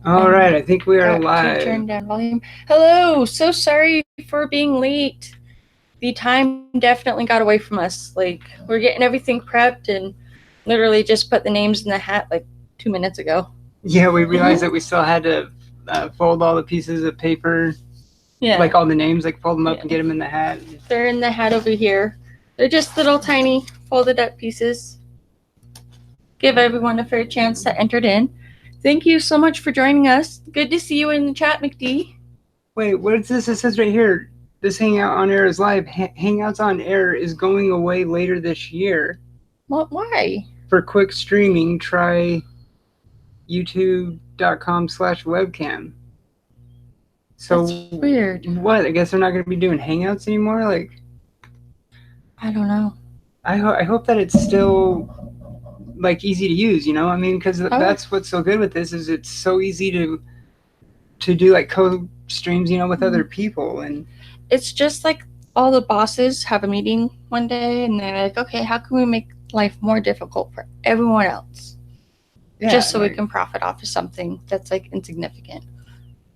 All right, I think we are To turn live. down volume. Hello, so sorry for being late. The time definitely got away from us. Like, we're getting everything prepped and literally just put the names in the hat like 2 minutes ago. Yeah, we realized that we still had to fold all the pieces of paper, Yeah, like all the names, like fold them up yeah. and get them in the hat. They're in the hat over here. They're just little tiny folded up pieces. Give everyone a fair chance that entered in. Thank you so much for joining us. Good to see you in the chat, McD. Wait, what is this? It says right here, this Hangout on Air is live. Hangouts on Air is going away later this year. What? Why? For quick streaming, try youtube.com/webcam. That's So weird. what? I guess they're not going to be doing Hangouts anymore? Like, I don't know. I hope that it's still like easy to use, you know? I mean, because Oh, that's what's so good with this is it's so easy to do like co-streams, you know, with other people. And it's just like all the bosses have a meeting one day and they're like, okay, how can we make life more difficult for everyone else? yeah, Just so we like can profit off of something that's like insignificant.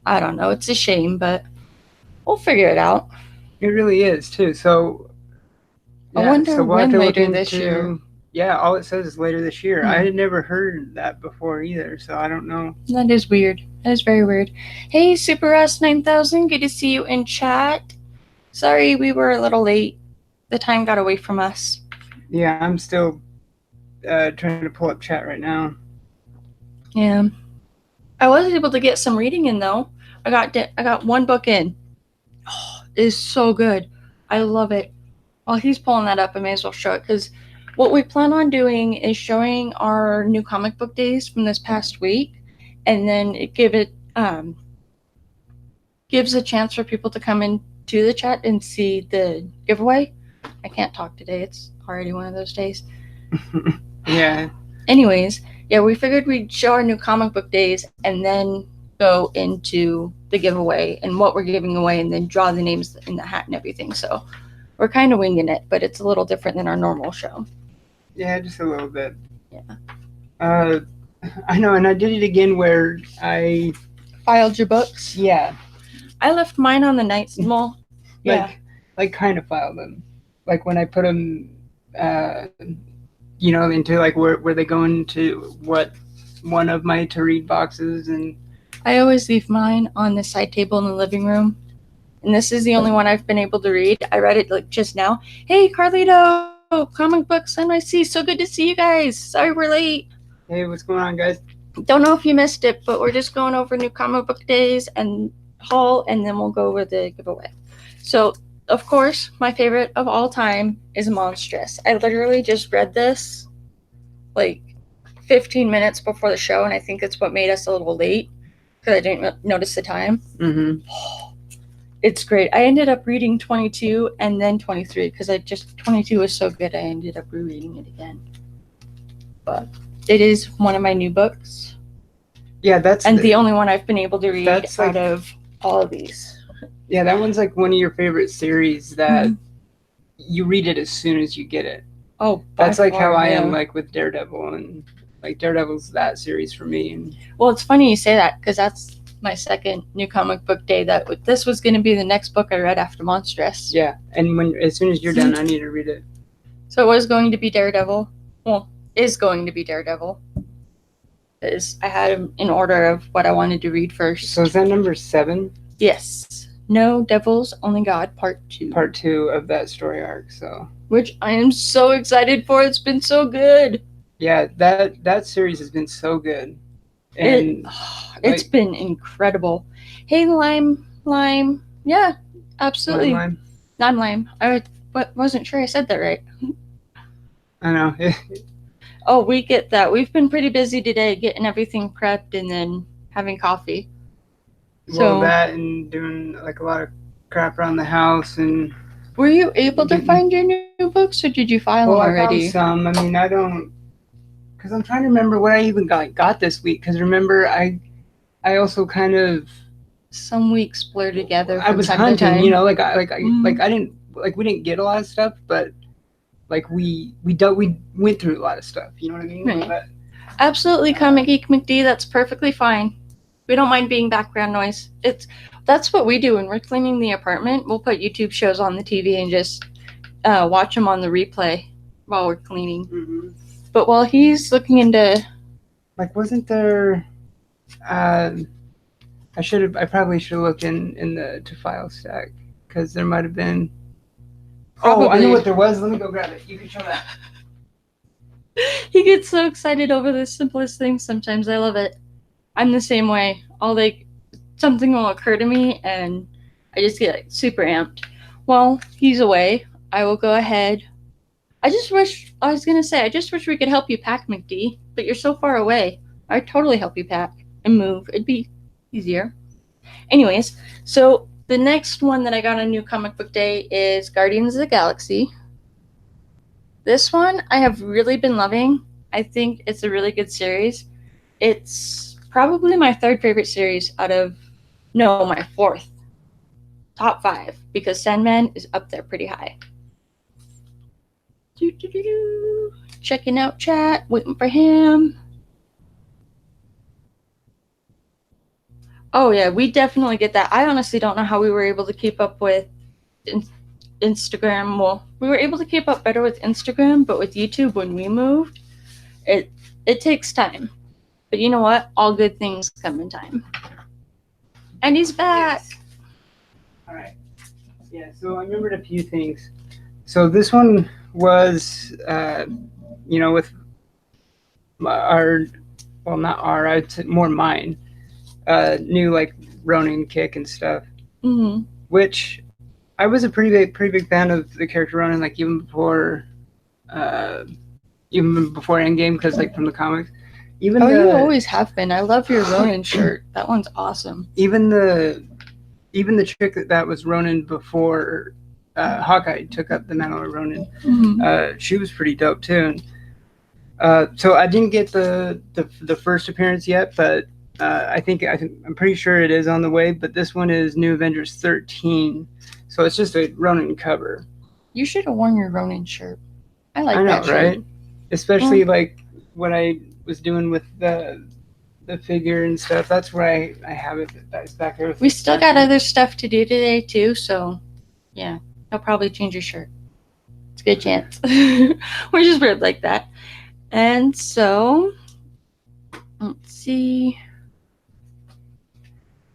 I don't know. It's a shame, but we'll figure it out. it really is too. So I yeah, wonder so we'll have when to look later this year. into, yeah, all it says is later this year. I Hmm. had never heard that before either, so I don't know. That is weird. That is very weird. Hey, Super S 9000, good to see you in chat. Sorry we were a little late. The time got away from us. Yeah, I'm still trying to pull up chat right now. Yeah. I was able to get some reading in though. I got one book in. Oh, it is so good. I love it. While he's pulling that up, I may as well show it because what we plan on doing is showing our new comic book days from this past week, and then it gives a chance for people to come into the chat and see the giveaway. I can't talk today. It's already one of those days. Yeah, Anyways, yeah, we figured we'd show our new comic book days and then go into the giveaway and what we're giving away and then draw the names in the hat and everything. So we're kind of winging it, but it's a little different than our normal show. yeah, just a little bit. Yeah. Uh, I know, and I did it again where I, Filed your books? yeah, I left mine on the night. Well, yeah. like like kind of filed them, like when I put them, uh, you know, into like where they go into what one of my to read boxes. And I always leave mine on the side table in the living room. And this is the only one I've been able to read. I read it like just now. Hey, Carlito, Comic Books NYC. So good to see you guys. Sorry we're late. hey, what's going on, guys? Don't know if you missed it, but we're just going over new comic book days and haul, and then we'll go over the giveaway. So, of course, my favorite of all time is Monstrous. I literally just read this like 15 minutes before the show, and I think it's what made us a little late because I didn't notice the time. Mm-hmm. It's great. I ended up reading 22 and then 23 because 22 was so good I ended up rereading it again. But it is one of my new books Yeah, that's and the only one I've been able to read that's out like of all of these. yeah, that one's like one of your favorite series that you read it as soon as you get it. Oh, That's like how I yeah. am like with Daredevil, and like Daredevil's that series for me. And Well, it's funny you say that because that's my second new comic book day. This was going to be the next book I read after Monstrous. yeah, and when as soon as you're done, I need to read it. So it was going to be Daredevil. Well, is going to be Daredevil. Because I had them in order of what I wanted to read first. So is that number 7? Yes. No Devils, Only God, Part 2. Part 2 of that story arc. So Which I am so excited for. It's been so good. yeah, that series has been so good, and it's like, been incredible. Hey, Lime. Yeah, absolutely. Lime. I'm Lime. I wasn't sure I said that right. I know. Oh, we get that. We've been pretty busy today getting everything prepped and then having coffee. Well, that and doing like a lot of crap around the house. And were you able to find your new books, or did you file them already? I found some. I mean, I don't, because I'm trying to remember what I even got this week. Because remember, I also kind of some weeks blur together. I was hunting, you know, like I didn't like we didn't get a lot of stuff, but like we went through a lot of stuff. You know what I mean? Right. Absolutely, Comic Geek McD. That's perfectly fine. We don't mind being background noise. That's what we do when we're cleaning the apartment. We'll put YouTube shows on the TV and just watch them on the replay while we're cleaning. Mm-hmm. But while he's looking into, like, wasn't there? I probably should have looked in the to file stack because there might have been. Probably. Oh, I know what there was. Let me go grab it. You can show that. He gets so excited over the simplest things sometimes. I love it. I'm the same way. Something will occur to me and I just get like super amped. While he's away, I will go ahead. I just wish we could help you pack, McD, but you're so far away. I'd totally help you pack and move. It'd be easier. Anyways, so the next one that I got on New Comic Book Day is Guardians of the Galaxy. This one I have really been loving. I think it's a really good series. It's probably my third favorite series my fourth. Top 5, because Sandman is up there pretty high. Checking out chat, waiting for him. Oh yeah, we definitely get that. I honestly don't know how we were able to keep up with Instagram. Well, we were able to keep up better with Instagram, but with YouTube when we moved, it takes time. But you know what? All good things come in time. And he's back. Yes. All right. Yeah, so I remembered a few things. So this one was, with I'd say more mine, new like Ronin kick and stuff, which I was a pretty big fan of the character Ronin, like even before Endgame, because like from the comics. You always have been. I love your Ronin shirt. That one's awesome. Even the chick that was Ronin before Hawkeye took up the mantle of Ronin, she was pretty dope too. And, so I didn't get the first appearance yet, but I'm pretty sure it is on the way. But this one is New Avengers 13, so it's just a Ronin cover. You should have worn your Ronin shirt. I know, that shirt. Right? Especially like what I was doing with the figure and stuff. That's where I have it. That's back there. We still got other stuff to do today too, so yeah, I'll probably change your shirt. It's a good chance. We're just weird like that. And so, let's see.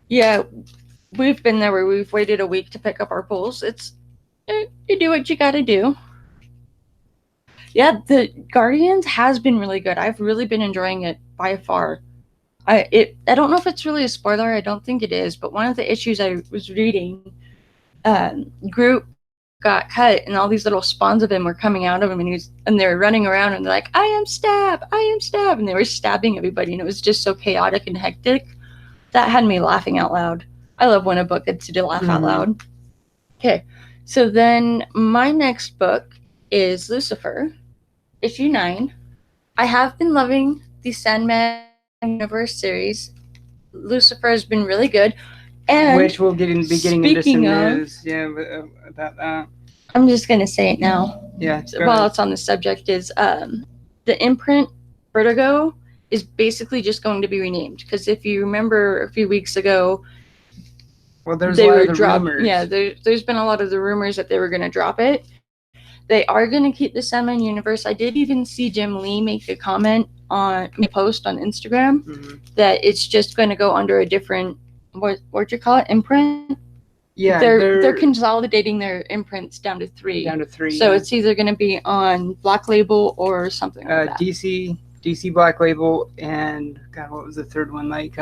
Yeah, we've been there where we've waited a week to pick up our pulls. You do what you gotta do. Yeah, the Guardians has been really good. I've really been enjoying it by far. I don't know if it's really a spoiler. I don't think it is. But one of the issues I was reading, Groot got cut, and all these little spawns of him were coming out of him, and they were running around, and they're like, I am Stab, and they were stabbing everybody, and it was just so chaotic and hectic. That had me laughing out loud. I love when a book gets you to laugh out loud. Okay, so then my next book is Lucifer, issue 9. I have been loving the Sandman Universe series. Lucifer has been really good. And which we'll be getting into some news about that. I'm just going to say it now. Yeah. While it's on the subject, is the imprint Vertigo is basically just going to be renamed. Because if you remember a few weeks ago, there's a lot of the rumors. Yeah, there's been a lot of the rumors that they were going to drop it. They are going to keep the Sandman universe. I did even see Jim Lee make a comment on a post on Instagram that it's just going to go under a different, what'd you call it, imprint? Yeah, they're consolidating their imprints down to 3. So it's either going to be on Black Label or something like that. DC Black Label, and God, what was the third one? Like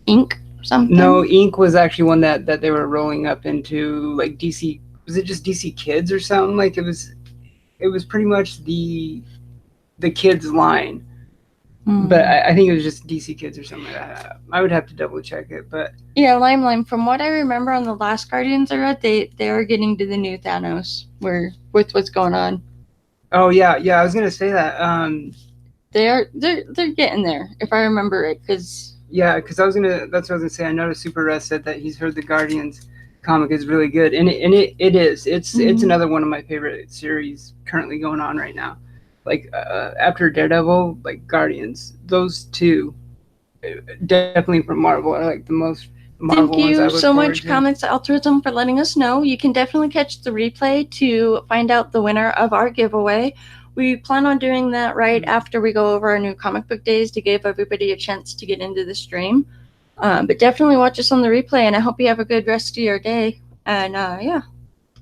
Ink or something? No, Ink was actually one that they were rolling up into, like DC. Was it just DC Kids or something? Like it was pretty much the kids line. But I think it was just DC Kids or something like that. I would have to double check it, but yeah, Lime. From what I remember on the last Guardians I read, they are getting to the new Thanos with what's going on. Oh yeah, I was gonna say that. They're getting there, if I remember it, because that's what I was gonna say. I noticed Super Russ said that he's heard the Guardians comic is really good, and it is. It's another one of my favorite series currently going on right now. Like after Daredevil, like Guardians, those two definitely from Marvel are like the most Marvel Thank ones I you look so forward much, to. Comics Altruism, for letting us know. You can definitely catch the replay to find out the winner of our giveaway. We plan on doing that right after we go over our new comic book days to give everybody a chance to get into the stream. But definitely watch us on the replay, and I hope you have a good rest of your day. And yeah,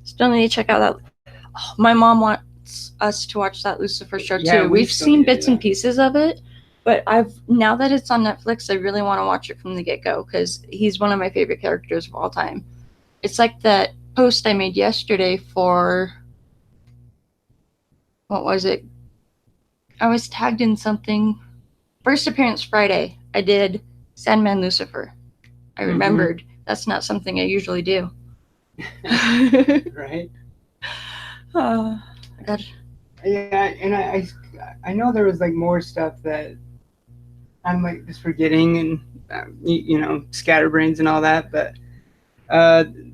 still need to check out that. Oh, my mom wants us to watch that Lucifer show Yeah, too. we We've still seen need to do bits and that. pieces of it, but now that it's on Netflix, I really want to watch it from the get-go because he's one of my favorite characters of all time. It's like that post I made yesterday for, what was it? I was tagged in something. First appearance Friday, I did Sandman Lucifer. I remembered that's not something I usually do. Right. Oh, God. Yeah, and I know there was like more stuff that I'm like just forgetting, and you know, scatterbrains and all that, but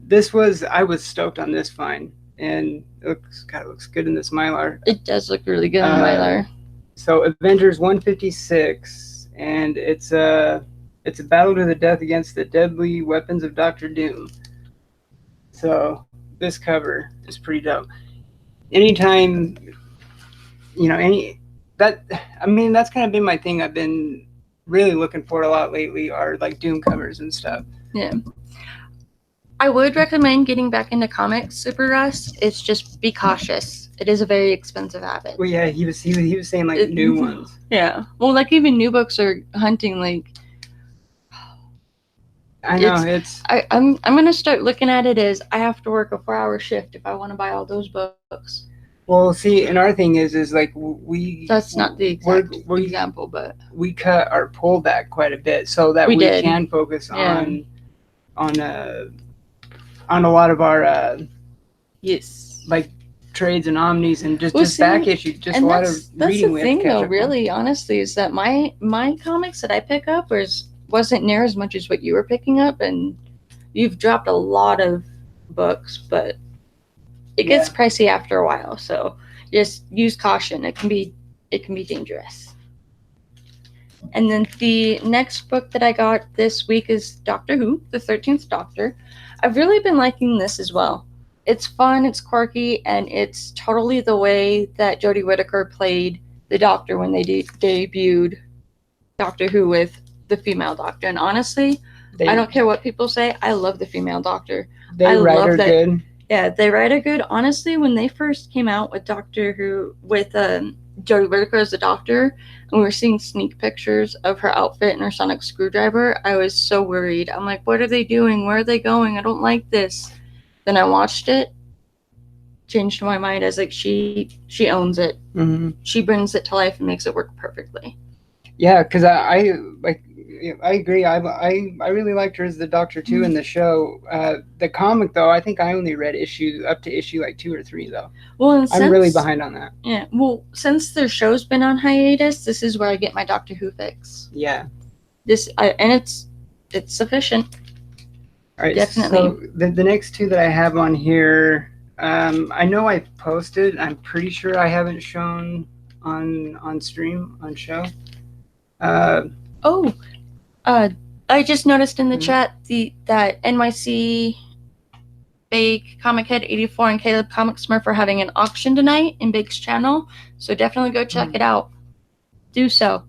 this was, I was stoked on this find, and it looks good in this Mylar. It does look really good in Mylar. So Avengers 156, and it's a battle to the death against the deadly weapons of Doctor Doom. So this cover is pretty dope. Anytime, you know, that's kind of been my thing. I've been really looking for a lot lately are like Doom covers and stuff. Yeah. I would recommend getting back into comics, Super Russ. It's just be cautious. It is a very expensive habit. Well, yeah, he was saying like new ones. Yeah. Well, like even new books are hunting like. I know I'm gonna start looking at it as I have to work a 4-hour shift if I want to buy all those books. Well, see, and our thing is like we. That's not the exact example, but we cut our pull back quite a bit so that we can focus on a lot of our yes, like trades and omnis and just back issues, just a lot of reading. That's the thing, though. Really, honestly, is that my comics that I pick up wasn't near as much as what you were picking up, and you've dropped a lot of books, but it gets pricey after a while. So just use caution. It can be dangerous. And then the next book that I got this week is Doctor Who, the 13th Doctor. I've really been liking this as well. It's fun, it's quirky, and it's totally the way that Jodie Whittaker played the Doctor when they debuted Doctor Who with the female Doctor. And honestly, I don't care what people say, I love the female Doctor. They write her good. Yeah, they write her good. Honestly, when they first came out with Doctor Who, with Jodie Whittaker as the Doctor, and we were seeing sneak pictures of her outfit and her sonic screwdriver, I was so worried. I'm like, what are they doing? Where are they going? I don't like this. Then I watched it, changed my mind. I was like, she owns it. Mm-hmm. She brings it to life and makes it work perfectly. Yeah, because I agree. I really liked her as the Doctor too in the show. The comic though, I think I only read up to issue like 2 or 3 though. Well, and I'm really behind on that. Yeah. Well, since their show's been on hiatus, this is where I get my Doctor Who fix. Yeah. And it's sufficient. All right. Definitely. So the next 2 that I have on here, I know I posted. I'm pretty sure I haven't shown on stream on show. I just noticed in the chat that NYC Big Comic Head 84 and Caleb Comic Smurf are having an auction tonight in Big's channel, so definitely go check it out. Do so.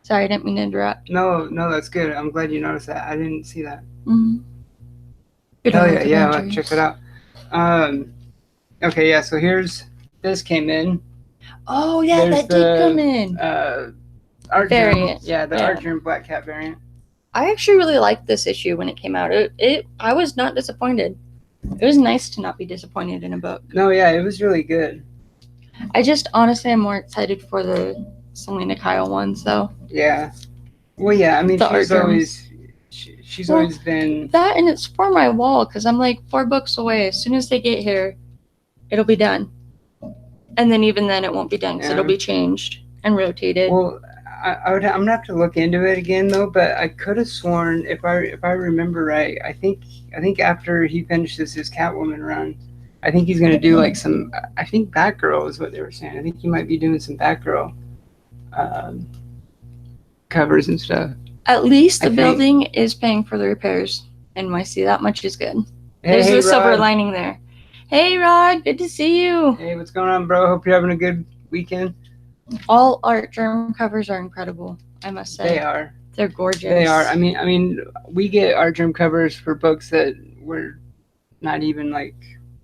Sorry, I didn't mean to interrupt. No, that's good. I'm glad you noticed that. I didn't see that. Mm-hmm. Oh yeah, check it out. Okay, yeah. So this came in. Oh yeah, that did come in. Art variant. The Art Germ Black Cat variant. I actually really liked this issue when it came out. I was not disappointed. It was nice to not be disappointed in a book. No, yeah, it was really good. I just honestly am more excited for the Selena Kyle ones though. Yeah. Well, yeah, I mean, she's always been that, and it's for my wall because I'm like 4 books away. As soon as they get here, it'll be done. And then even then, it won't be done because it'll be changed and rotated. Well, I'm gonna have to look into it again though. But I could have sworn, if I remember right, I think after he finishes his Catwoman run, I think he's gonna do like some. I think Batgirl is what they were saying. I think he might be doing some Batgirl covers and stuff. At least the I think- building is paying for the repairs in NYC. That much is good. Hey, There's hey, the silver Rod. lining there. Hey, Rod, good to see you. Hey, what's going on, bro? Hope you're having a good weekend. All art journal covers are incredible, I must say. They are. They're gorgeous. They are. I mean, we get art germ covers for books that we're not even like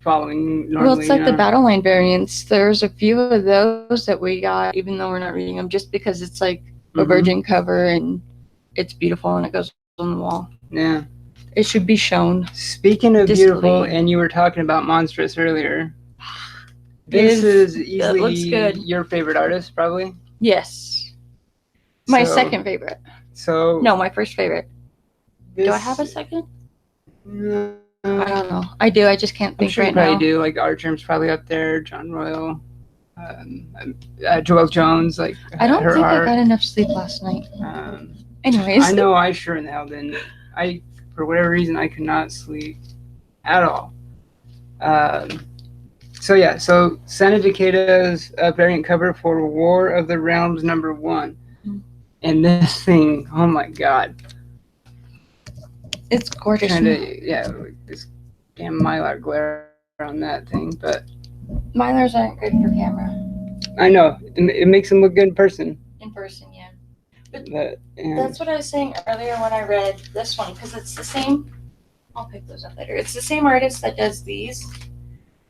following normally. Well, it's like the battle line variants. There's a few of those that we got, even though we're not reading them, just because it's like a virgin cover and it's beautiful and it goes on the wall. Yeah. It should be shown. Speaking of displayed. beautiful, and you were talking about Monstrous earlier. This is easily looks good. your favorite artist, probably. Yes. My So- second favorite. So No, my first favorite. this, Do I have a second? No. I don't know. I do. I just can't I'm think sure you right probably now. do. Like art germ's probably up there. John Royal, Joelle Jones. Like I don't her think art. I got enough sleep last night. Anyways. I know I sure in the hell didn't. For whatever reason, I could not sleep at all. So Santa Decado's variant cover for War of the Realms #1. And this thing, oh my god. It's gorgeous. Like this damn mylar glare on that thing, but Mylars aren't good for camera. I know it makes them look good in person. In person, yeah. But yeah. That's what I was saying earlier when I read this one, because it's the same. I'll pick those up later. It's the same artist that does these,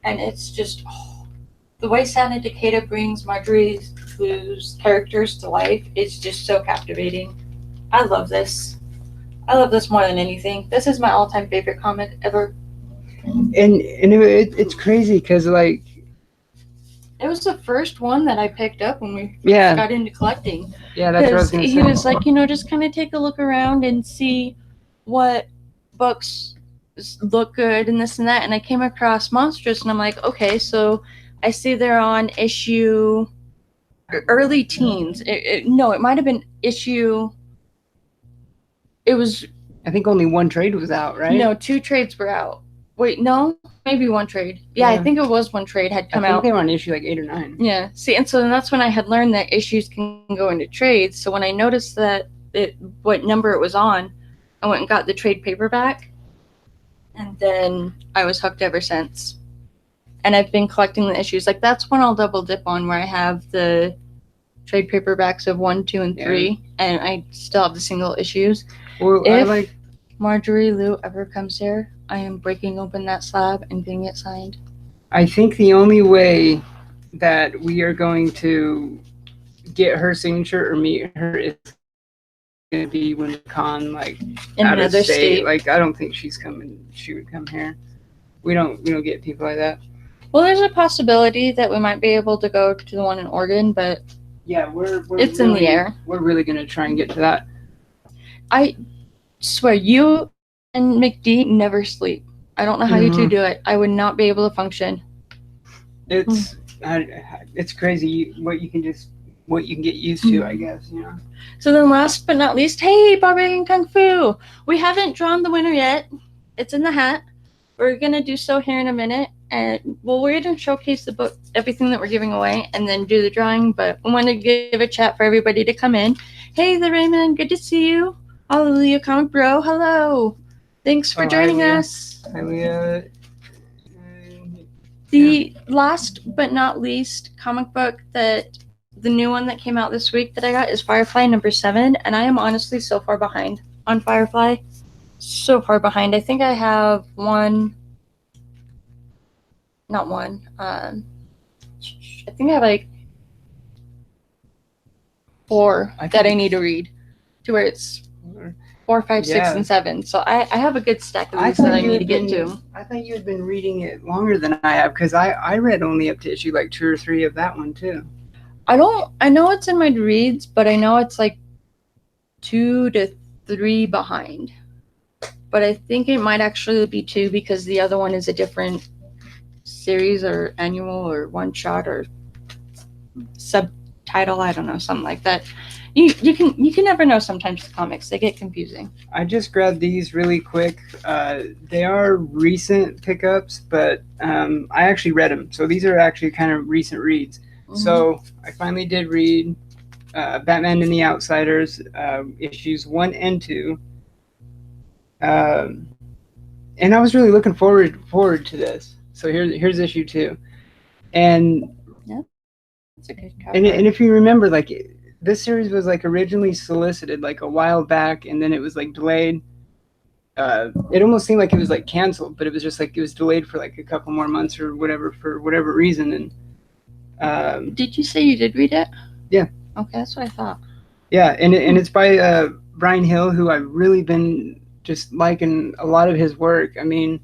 and it's just the way Santa Decada brings Marjorie Blue's characters to life. It's just so captivating. I love this. I love this more than anything. This is my all-time favorite comic ever. And it's crazy because like it was the first one that I picked up when we Yeah. got into collecting. Yeah, that's what I was gonna He say. was like, you know, just kind of take a look around and see what books look good and this and that. And I came across Monstrous, and I'm like, okay, so I see they're on issue early teens. No, it might have been issue. It was I think only one trade was out, right? no, 2 trades were out. Wait, no, maybe 1 trade. Yeah, Yeah. I think it was 1 trade had come I think out. they were on issue like 8 or 9. Yeah. See, and so then that's when I had learned that issues can go into trades. So when I noticed that what number it was on, I went and got the trade paperback, and then I was hooked ever since. And I've been collecting the issues. Like that's when I'll double dip on, where I have the trade paperbacks of 1, 2, and 3, and I still have the single issues. Well, If Marjorie Liu ever comes here, I am breaking open that slab and getting it signed. I think the only way that we are going to get her signature or meet her is going to be when con like In out of another state. state. Like I don't think she would come here. We don't get people like that. Well, there's a possibility that we might be able to go to the one in Oregon, but Yeah, we're it's in the air. We're really going to try and get to that. I swear, you and McD never sleep. I don't know how you two do it. I would not be able to function. It's crazy what you can get used to, I guess, you know. So then last but not least, hey, Barbarian Kung Fu. We haven't drawn the winner yet. It's in the hat. We're going to do so here in a minute. And well, we're going to showcase the book, everything that we're giving away, and then do the drawing. But we want to give a chat for everybody to come in. Hey, the Raymond, good to see you. Hallelujah Comic Bro, hello. Thanks for joining Leah. us. Hi, Leah. The last but not least comic book that the new one that came out this week that I got is Firefly #7, and I am honestly so far behind on Firefly. So far behind. I think I have I think I have like 4 that I need to read to where it's 4, 5, 6, Yeah. and 7. So I have a good stack of these that I need to get to. I thought you had been reading it longer than I have, because I read only up to issue like 2 or 3 of that one too. I know it's in my reads, but I know it's like 2 to 3 behind. But I think it might actually be 2 because the other one is a different series or annual or one shot or subtitle. I don't know, something like that. You can never know sometimes with comics. They get confusing. I just grabbed these really quick. They are recent pickups, but I actually read them. So these are actually kind of recent reads. So I finally did read Batman and the Outsiders, issues 1 and 2. And I was really looking forward to this. So here's issue 2. And That's a good cover. and if you remember, like, this series was like originally solicited like a while back, and then it was like delayed. It almost seemed like it was like canceled, but it was just like it was delayed for like a couple more months or whatever for whatever reason. And did you say you did read it? Yeah. Okay, that's what I thought. Yeah, and it's by Brian Hill, who I've really been just liking a lot of his work. I mean,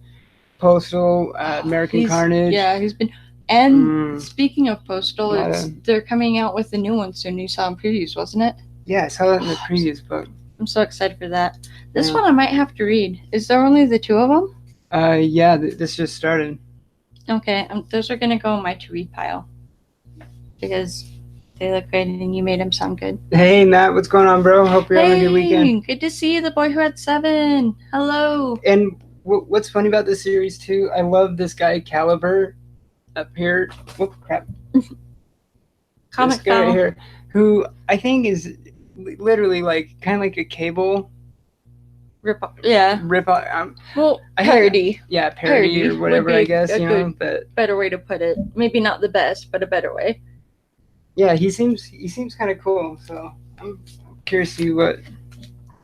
Postal, American Carnage. Yeah, he's been. And speaking of Postal, they're coming out with a new one soon. You saw in previews, wasn't it? Yeah, I saw that in the previous book. I'm so excited for that. This one I might have to read. Is there only the 2 of them? Yeah, this just started. Okay, those are gonna go in my to-read pile because they look good and you made them sound good. Hey Matt, what's going on, bro? Hope you're having a good weekend. Good to see you, the boy who had 7. Hello. And what's funny about this series too? I love this guy Caliber up here. Oh crap! Comic this guy right here, who I think is literally like kind of like a Cable rip off. Yeah. Rip off. Well, parody. Parody or whatever. I guess but better way to put it. Maybe not the best, but a better way. Yeah, he seems kind of cool. So I'm curious to see what.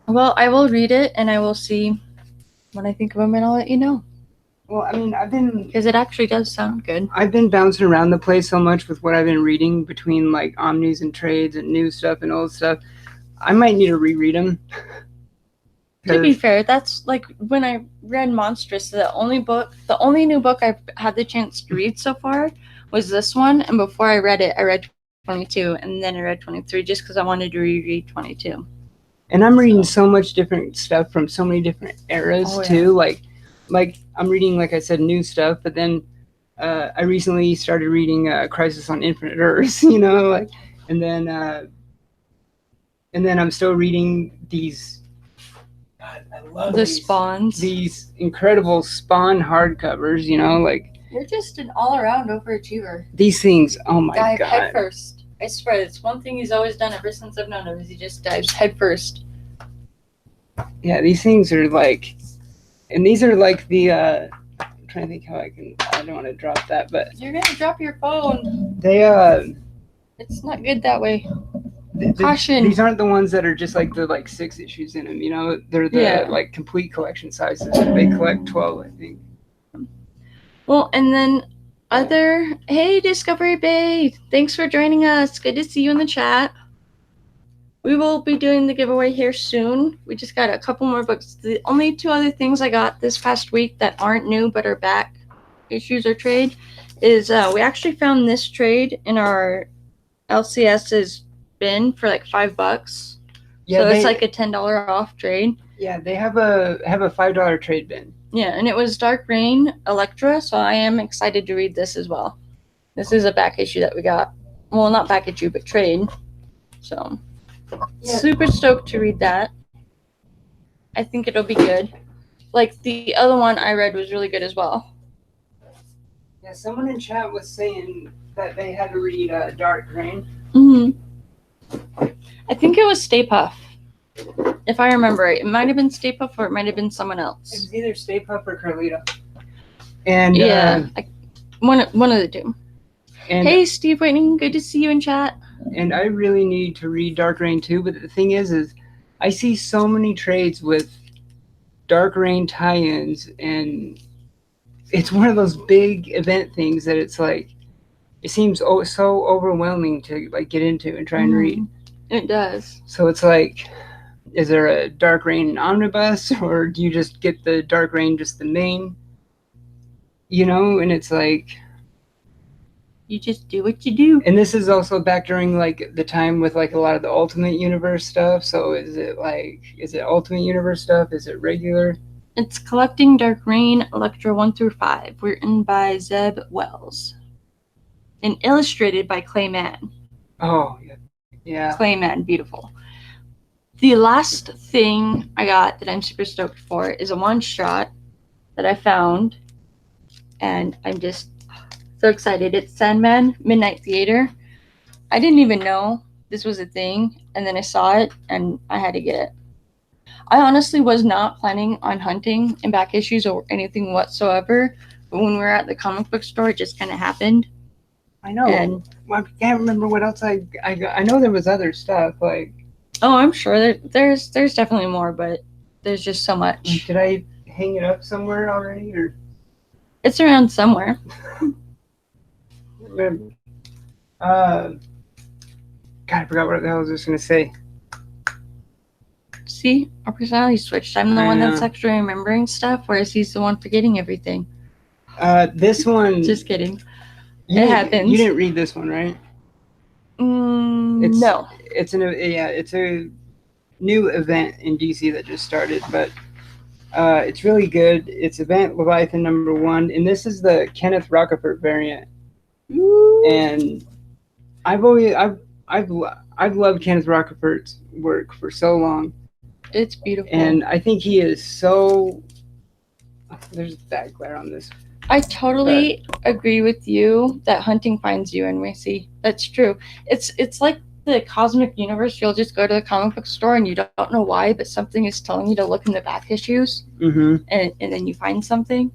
Well, I will read it and I will see what I think of him, and I'll let you know. Well, I mean, because it actually does sound good. I've been bouncing around the place so much with what I've been reading between like omnis and trades and new stuff and old stuff. I might need to reread them. To be fair, that's like when I read Monstrous, the only new book I've had the chance to read so far was this one. And before I read it, I read 22 and then I read 23 just because I wanted to reread 22. And I'm reading so much different stuff from so many different eras too. Like I'm reading, like I said, new stuff, but then I recently started reading Crisis on Infinite Earths, and then I'm still reading these. God, I love Spawns. These incredible Spawn hardcovers, You're just an all-around overachiever. These things, oh my God. Dive head first. I swear, it's one thing he's always done ever since I've known him is he just dives head first. Yeah, these things are like. And these are like the, I'm trying to think how I don't want to drop that, but. You're going to drop your phone. They, It's not good that way. Caution. These aren't the ones that are just like the 6 issues in them, They're the like complete collection sizes. They collect 12, I think. Well, and then hey, Discovery Bay. Thanks for joining us. Good to see you in the chat. We will be doing the giveaway here soon. We just got a couple more books. The only 2 other things I got this past week that aren't new but are back issues or trade is we actually found this trade in our LCS's bin for like $5. Yeah, so it's like a $10 off trade. Yeah, they have a $5 trade bin. Yeah, and it was Dark Reign Elektra, so I am excited to read this as well. This is a back issue that we got. Well, not back issue, but trade. So. Yeah. Super stoked to read that. I think it'll be good. Like the other one I read was really good as well. Yeah, someone in chat was saying that they had to read Dark Reign. I think it was Stay Puff. If I remember right. It might have been Stay Puff or it might have been someone else. It was either Stay Puff or Carlito. And one of the 2. And hey, Steve Whitney, good to see you in chat. And I really need to read Dark Reign too, but the thing is I see so many trades with Dark Reign tie-ins, and it's one of those big event things that it's like, it seems so overwhelming to like get into and try and read. It does. So it's like, is there a Dark Reign omnibus, or do you just get the Dark Reign, just the main? And it's like, you just do what you do. And this is also back during like the time with like a lot of the Ultimate Universe stuff. So is it Ultimate Universe stuff? Is it regular? It's Collecting Dark Reign Elektra 1 through 5, written by Zeb Wells, and illustrated by Clay Mann. Oh yeah. Clay Mann, beautiful. The last thing I got that I'm super stoked for is a one-shot that I found, and I'm just so excited. It's Sandman Midnight Theater. I didn't even know this was a thing, and then I saw it and I had to get it. I honestly was not planning on hunting in back issues or anything whatsoever, but when we were at the comic book store, it just kind of happened. I know. And I can't remember what else I got. I know there was other stuff like. oh, I'm sure there's definitely more, but there's just so much. Did I hang it up somewhere already, or? It's around somewhere. Remember. God, I forgot what the hell I was just gonna say. See, our personality switched. I'm the I one know. that's actually remembering stuff, whereas he's the one forgetting everything. This one. Just kidding. It happens. You didn't read this one, right? No. It's a new event in DC that just started, but it's really good. It's event Leviathan #1, and this is the Kenneth Rockefort variant. Ooh. And I've loved Kenneth Rockefort's work for so long. It's beautiful. And I think he is so. There's bad glare on this. I totally agree with you that hunting finds you, and Missy. That's true. It's like the cosmic universe. You'll just go to the comic book store and you don't know why, but something is telling you to look in the back issues, and then you find something.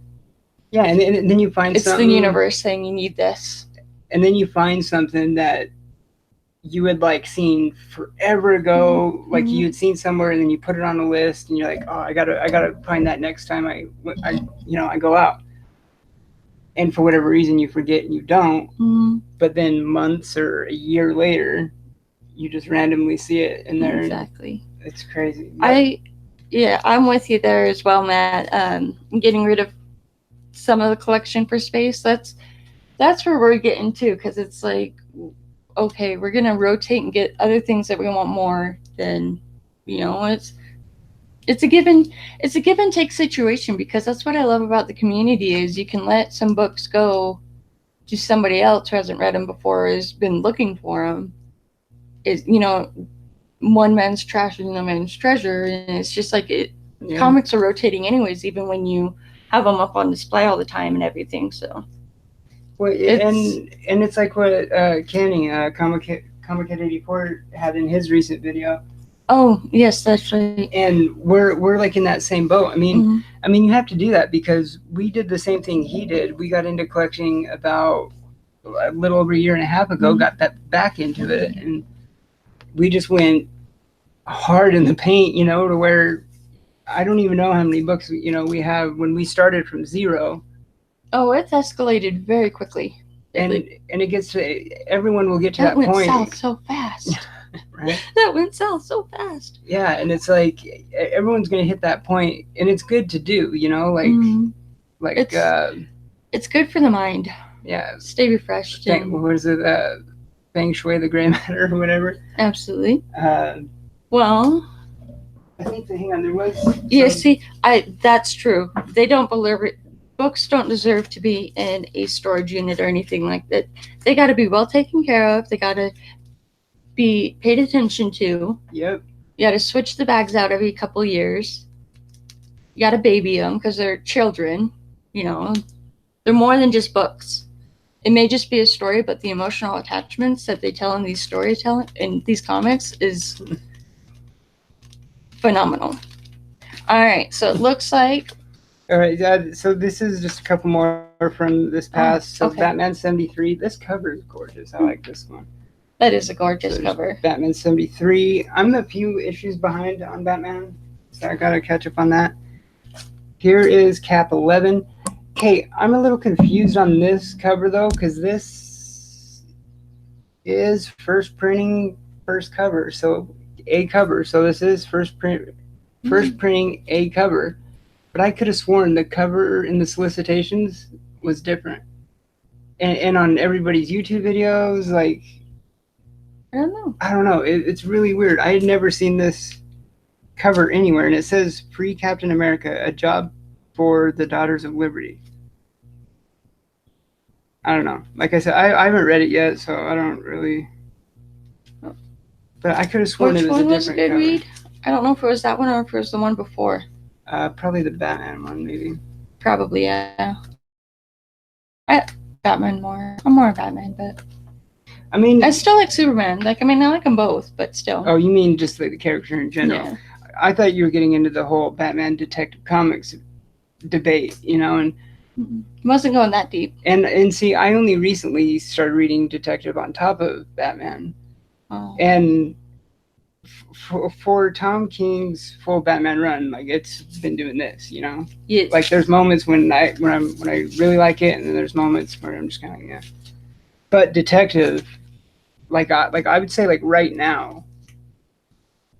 Yeah, and then you find something. It's the universe saying you need this. And then you find something that you had like seen forever ago, like you had seen somewhere, and then you put it on a list, and you're like, oh, I gotta find that next time I go out. And for whatever reason, you forget and you don't. But then months or a year later, you just randomly see it in there. Exactly. It's crazy. I'm with you there as well, Matt. Getting rid of some of the collection for space. That's where we're getting to, because it's like, okay, we're gonna rotate and get other things that we want more than, it's a give and take situation, because that's what I love about the community is you can let some books go to somebody else who hasn't read them before, has been looking for them. Is one man's trash is no man's treasure, and it's just like it. Yeah. Comics are rotating anyways, even when you have them up on display all the time and everything. So. Well, and it's like what Canning, Comic 84 had in his recent video. Oh yes, that's right. And we're like in that same boat. I mean, you have to do that because we did the same thing he did. We got into collecting about a little over a year and a half ago. Got that back into it, and we just went hard in the paint. To where I don't even know how many books we have when we started from zero. Oh, it's escalated very quickly. And it gets to, everyone will get to that point. That went south so fast. Right? That went south so fast. Yeah, and it's like everyone's going to hit that point, and it's good to do, it's good for the mind. Yeah. Stay refreshed. What is it? Feng Shui, the gray matter or whatever? Absolutely. Well, I think, hang on, there was... Yeah, see, that's true. They don't believe it. Books don't deserve to be in a storage unit or anything like that. They got to be well taken care of. They got to be paid attention to. Yep. You got to switch the bags out every couple years. You got to baby them because they're children. They're more than just books. It may just be a story, but the emotional attachments that they tell in these in these comics is phenomenal. All right, so it looks like. All right, so this is just a couple more from this past. So Batman 73. This cover is gorgeous. I like this one. That is a gorgeous cover. Batman 73. I'm a few issues behind on Batman, so I gotta catch up on that. Here is Cap 11. Okay, I'm a little confused on this cover though, because this is first printing, first cover. So a cover. So this is first printing a cover. But I could have sworn the cover in the solicitations was different. And on everybody's YouTube videos, like... I don't know. It's really weird. I had never seen this cover anywhere. And it says, Pre-Captain America, a job for the Daughters of Liberty. I don't know. Like I said, I haven't read it yet, so I don't really... But I could have sworn it was a different cover. Which one was a good read? I don't know if it was that one or if it was the one before. Probably the Batman one, maybe. Probably, yeah. Batman more. I'm more Batman, but... I mean, I still like Superman. Like, I mean, I like them both, but still. Oh, you mean just like the character in general? Yeah. I thought you were getting into the whole Batman Detective Comics debate, and wasn't going that deep. And see, I only recently started reading Detective on top of Batman, and for Tom King's full Batman run, like it's been doing this, Yes. Like there's moments when I really like it, and then there's moments where I'm just kind of yeah. But Detective, I would say like right now,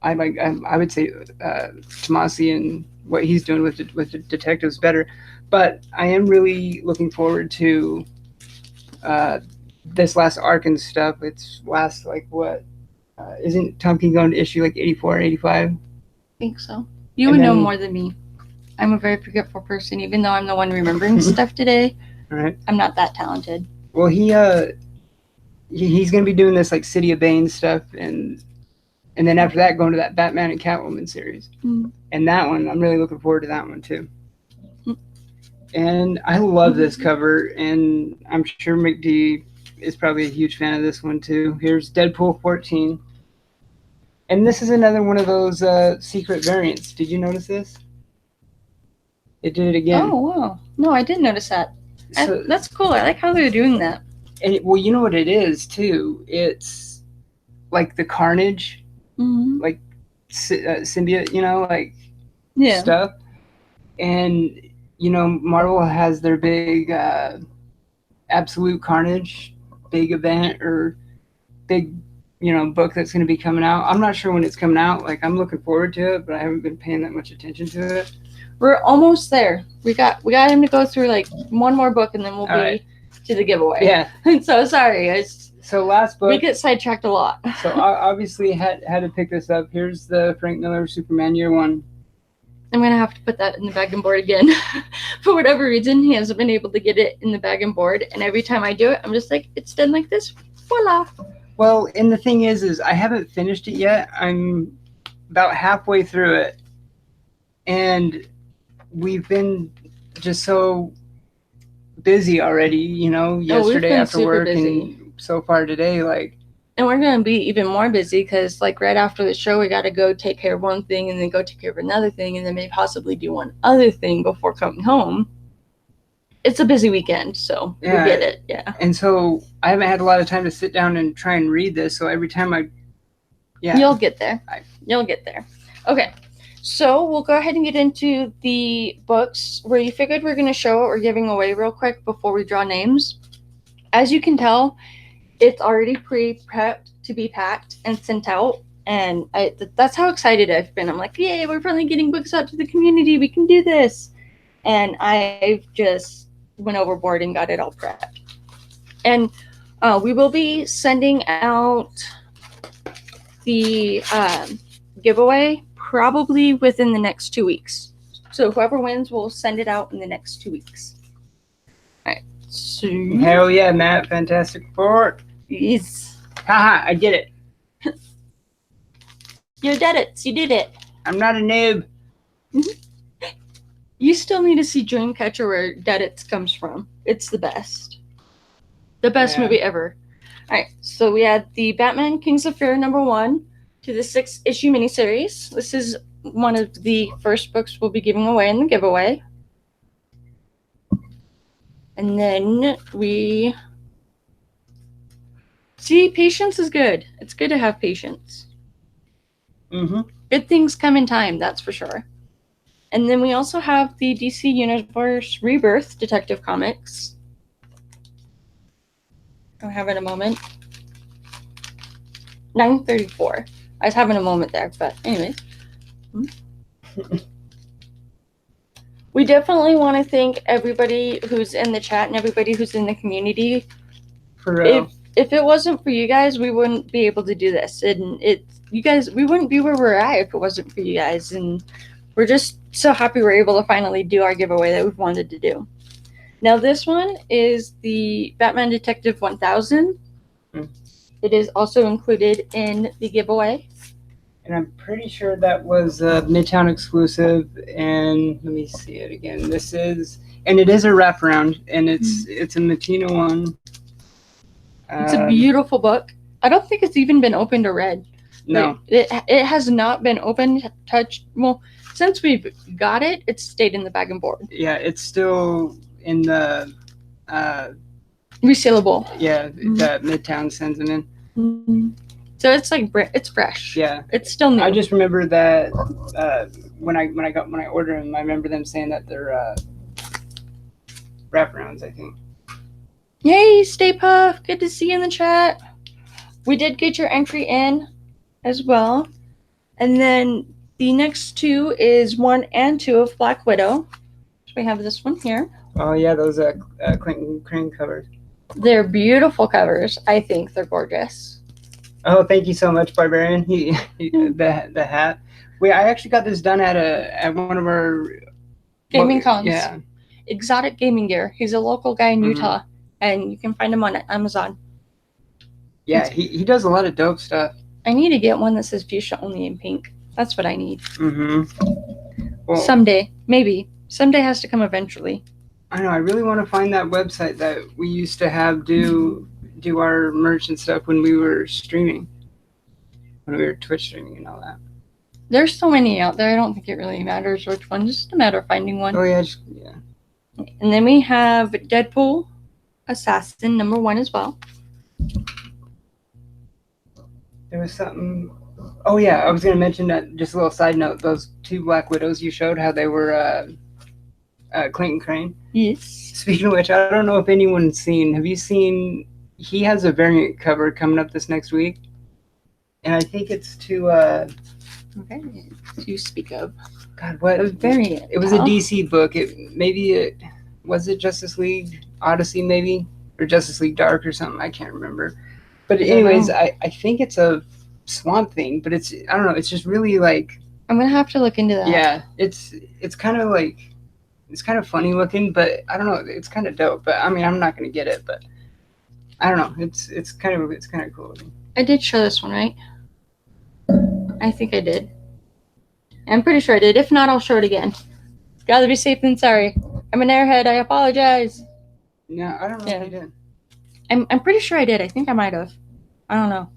I would say Tomasi and what he's doing with the detectives better, but I am really looking forward to this last arc and stuff. It's last like what isn't Tom King going to issue like 84, 85? I think so. You would know more than me. I'm a very forgetful person, even though I'm the one remembering stuff today. Right. I'm not that talented. Well, he's going to be doing this like City of Bane stuff, and then after that, going to that Batman and Catwoman series. And that one, I'm really looking forward to that one too. And I love this cover, and I'm sure McD is probably a huge fan of this one too. Here's Deadpool 14. And this is another one of those secret variants. Did you notice this? It did it again. Oh, wow. No, I didn't notice that. So, that's cool. I like how they're doing that. And well, you know what it is too? It's like the Carnage, like symbiote, like stuff. And, Marvel has their big Absolute Carnage, big event or big, book that's going to be coming out. I'm not sure when it's coming out. Like, I'm looking forward to it, but I haven't been paying that much attention to it. We're almost there. We got him to go through like one more book, and then we'll be to the giveaway. Yeah. So sorry. So last book. We get sidetracked a lot. So obviously had to pick this up. Here's the Frank Miller Superman Year One. I'm gonna have to put that in the bag and board again. For whatever reason, he hasn't been able to get it in the bag and board, and every time I do it, I'm just like, it's done like this. Voila. Well, and the thing is I haven't finished it yet. I'm about halfway through it, and we've been just so busy already, yesterday after work and so far today, like. And we're going to be even more busy because, like, right after the show, we got to go take care of one thing and then go take care of another thing and then maybe possibly do one other thing before coming home. It's a busy weekend, so we get it, yeah. And so I haven't had a lot of time to sit down and try and read this, so every time You'll get there. You'll get there. Okay, so we'll go ahead and get into the books where you figured we're going to show what we're giving away real quick before we draw names. As you can tell, it's already pre-prepped to be packed and sent out, and that's how excited I've been. I'm like, yay, we're finally getting books out to the community. We can do this. And I've just went overboard and got it all prepped. And we will be sending out the giveaway probably within the next 2 weeks. So whoever wins will send it out in the next 2 weeks. All right. So, hell yeah, Matt. Fantastic report. Yes. Haha, I did it. You did it. You did it. I'm not a noob. You still need to see Dreamcatcher where Dead It comes from. It's the best. The best movie ever. All right. So we had the Batman Kings of Fear #1 to the 6-issue miniseries. This is one of the first books we'll be giving away in the giveaway. And then we... See, patience is good. It's good to have patience. Good things come in time, that's for sure. And then we also have the DC Universe Rebirth Detective Comics. I'll have it in a moment. 934. I was having a moment there, but anyways. We definitely want to thank everybody who's in the chat and everybody who's in the community. For real. If it wasn't for you guys, we wouldn't be able to do this. And we wouldn't be where we're at if it wasn't for you guys. And we're just so happy we're able to finally do our giveaway that we've wanted to do. Now, this one is the Batman Detective 1000. It is also included in the giveaway. And I'm pretty sure that was a Midtown exclusive. And let me see it again. It is a wraparound, and it's a Matina one. It's a beautiful book. I don't think it's even been opened or read. No. It has not been opened, touched. Well, since we've got it, it's stayed in the bag and board. Yeah, it's still in the resealable. Yeah, the Midtown sends them in. Mm-hmm. So it's like it's fresh. Yeah, it's still new. I just remember that when I ordered them, I remember them saying that they're wraparounds, I think. Yay, Stay Puff! Good to see you in the chat. We did get your entry in as well, and then the next two is 1 and 2 of Black Widow. So we have this one here. Oh yeah, those Clinton Crane covers. They're beautiful covers. I think they're gorgeous. Oh, thank you so much, Barbarian. The hat. Wait, I actually got this done at one of our gaming cons. Yeah. Exotic Gaming Gear. He's a local guy in Utah, and you can find him on Amazon. Yeah, he does a lot of dope stuff. I need to get one that says fuchsia only in pink. That's what I need. Well, someday, maybe. Someday has to come eventually. I know. I really want to find that website that we used to have do our merch and stuff when we were streaming, when we were Twitch streaming and all that. There's so many out there. I don't think it really matters which one. Just a matter of finding one. Oh yeah, And then we have Deadpool Assassin #1 as well. There was something. Oh yeah, I was gonna mention that. Just a little side note: those 2 Black Widows you showed, how they were Clinton Crane. Yes. Speaking of which, I don't know if anyone's seen. Have you seen? He has a variant cover coming up this next week, and I think it's to. Variant to speak of. God, what a variant? It was a DC book. Was it Justice League Odyssey maybe, or Justice League Dark or something? I can't remember. But anyways, I think it's a Swamp Thing, but I don't know. It's just really like. I'm gonna have to look into that. Yeah, it's kind of like. It's kind of funny looking, but I don't know. It's kind of dope. But I mean, I'm not gonna get it, but I don't know. It's kind of cool looking. I did show this one, right? I think I did. I'm pretty sure I did. If not, I'll show it again. Rather be safe than sorry. I'm an airhead. I apologize. Yeah, I don't know if you did. I'm pretty sure I did. I think I might have. I don't know.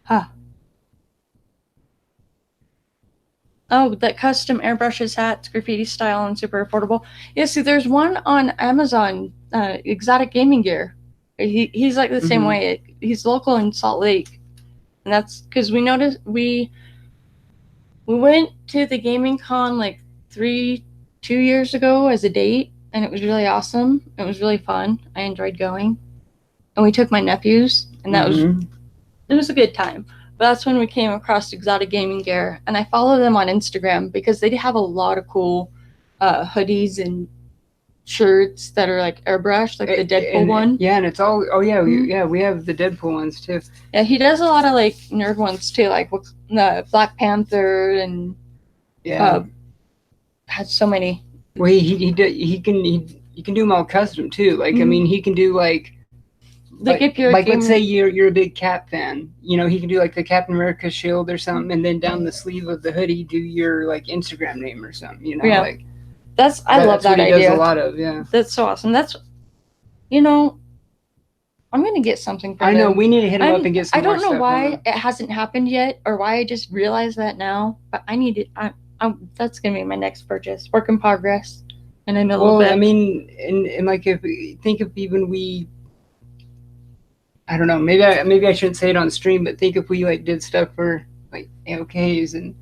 Huh. Oh, that custom airbrushes, hats, graffiti style, and super affordable. Yeah, see, there's one on Amazon, Exotic Gaming Gear. He's like the same way. He's local in Salt Lake. And that's because we noticed we went to the gaming con like 2 years ago as a date, and it was really awesome. It was really fun. I enjoyed going. And we took my nephews, and that it was a good time. But that's when we came across Exotic Gaming Gear, and I follow them on Instagram because they have a lot of cool hoodies and shirts that are like airbrushed, like the Deadpool one. Yeah, and it's all. Oh yeah, we have the Deadpool ones too. Yeah, he does a lot of like nerd ones too, like Black Panther and has so many. Well, he can do them all custom too. Like I mean, he can do like if you're let's say you're a big Cap fan, you know, he can do like the Captain America shield or something, and then down the sleeve of the hoodie do your like Instagram name or something. You know, like I love that idea. He does a lot of That's so awesome. That's I'm gonna get something for I know we need to hit him up and get some. I don't know why it hasn't happened yet, or why I just realized that now. But I need it. That's gonna be my next purchase. Work in progress. And I know a little bit. I mean, and like if even we. I don't know. Maybe I shouldn't say it on stream, but think if we like did stuff for like AOKs and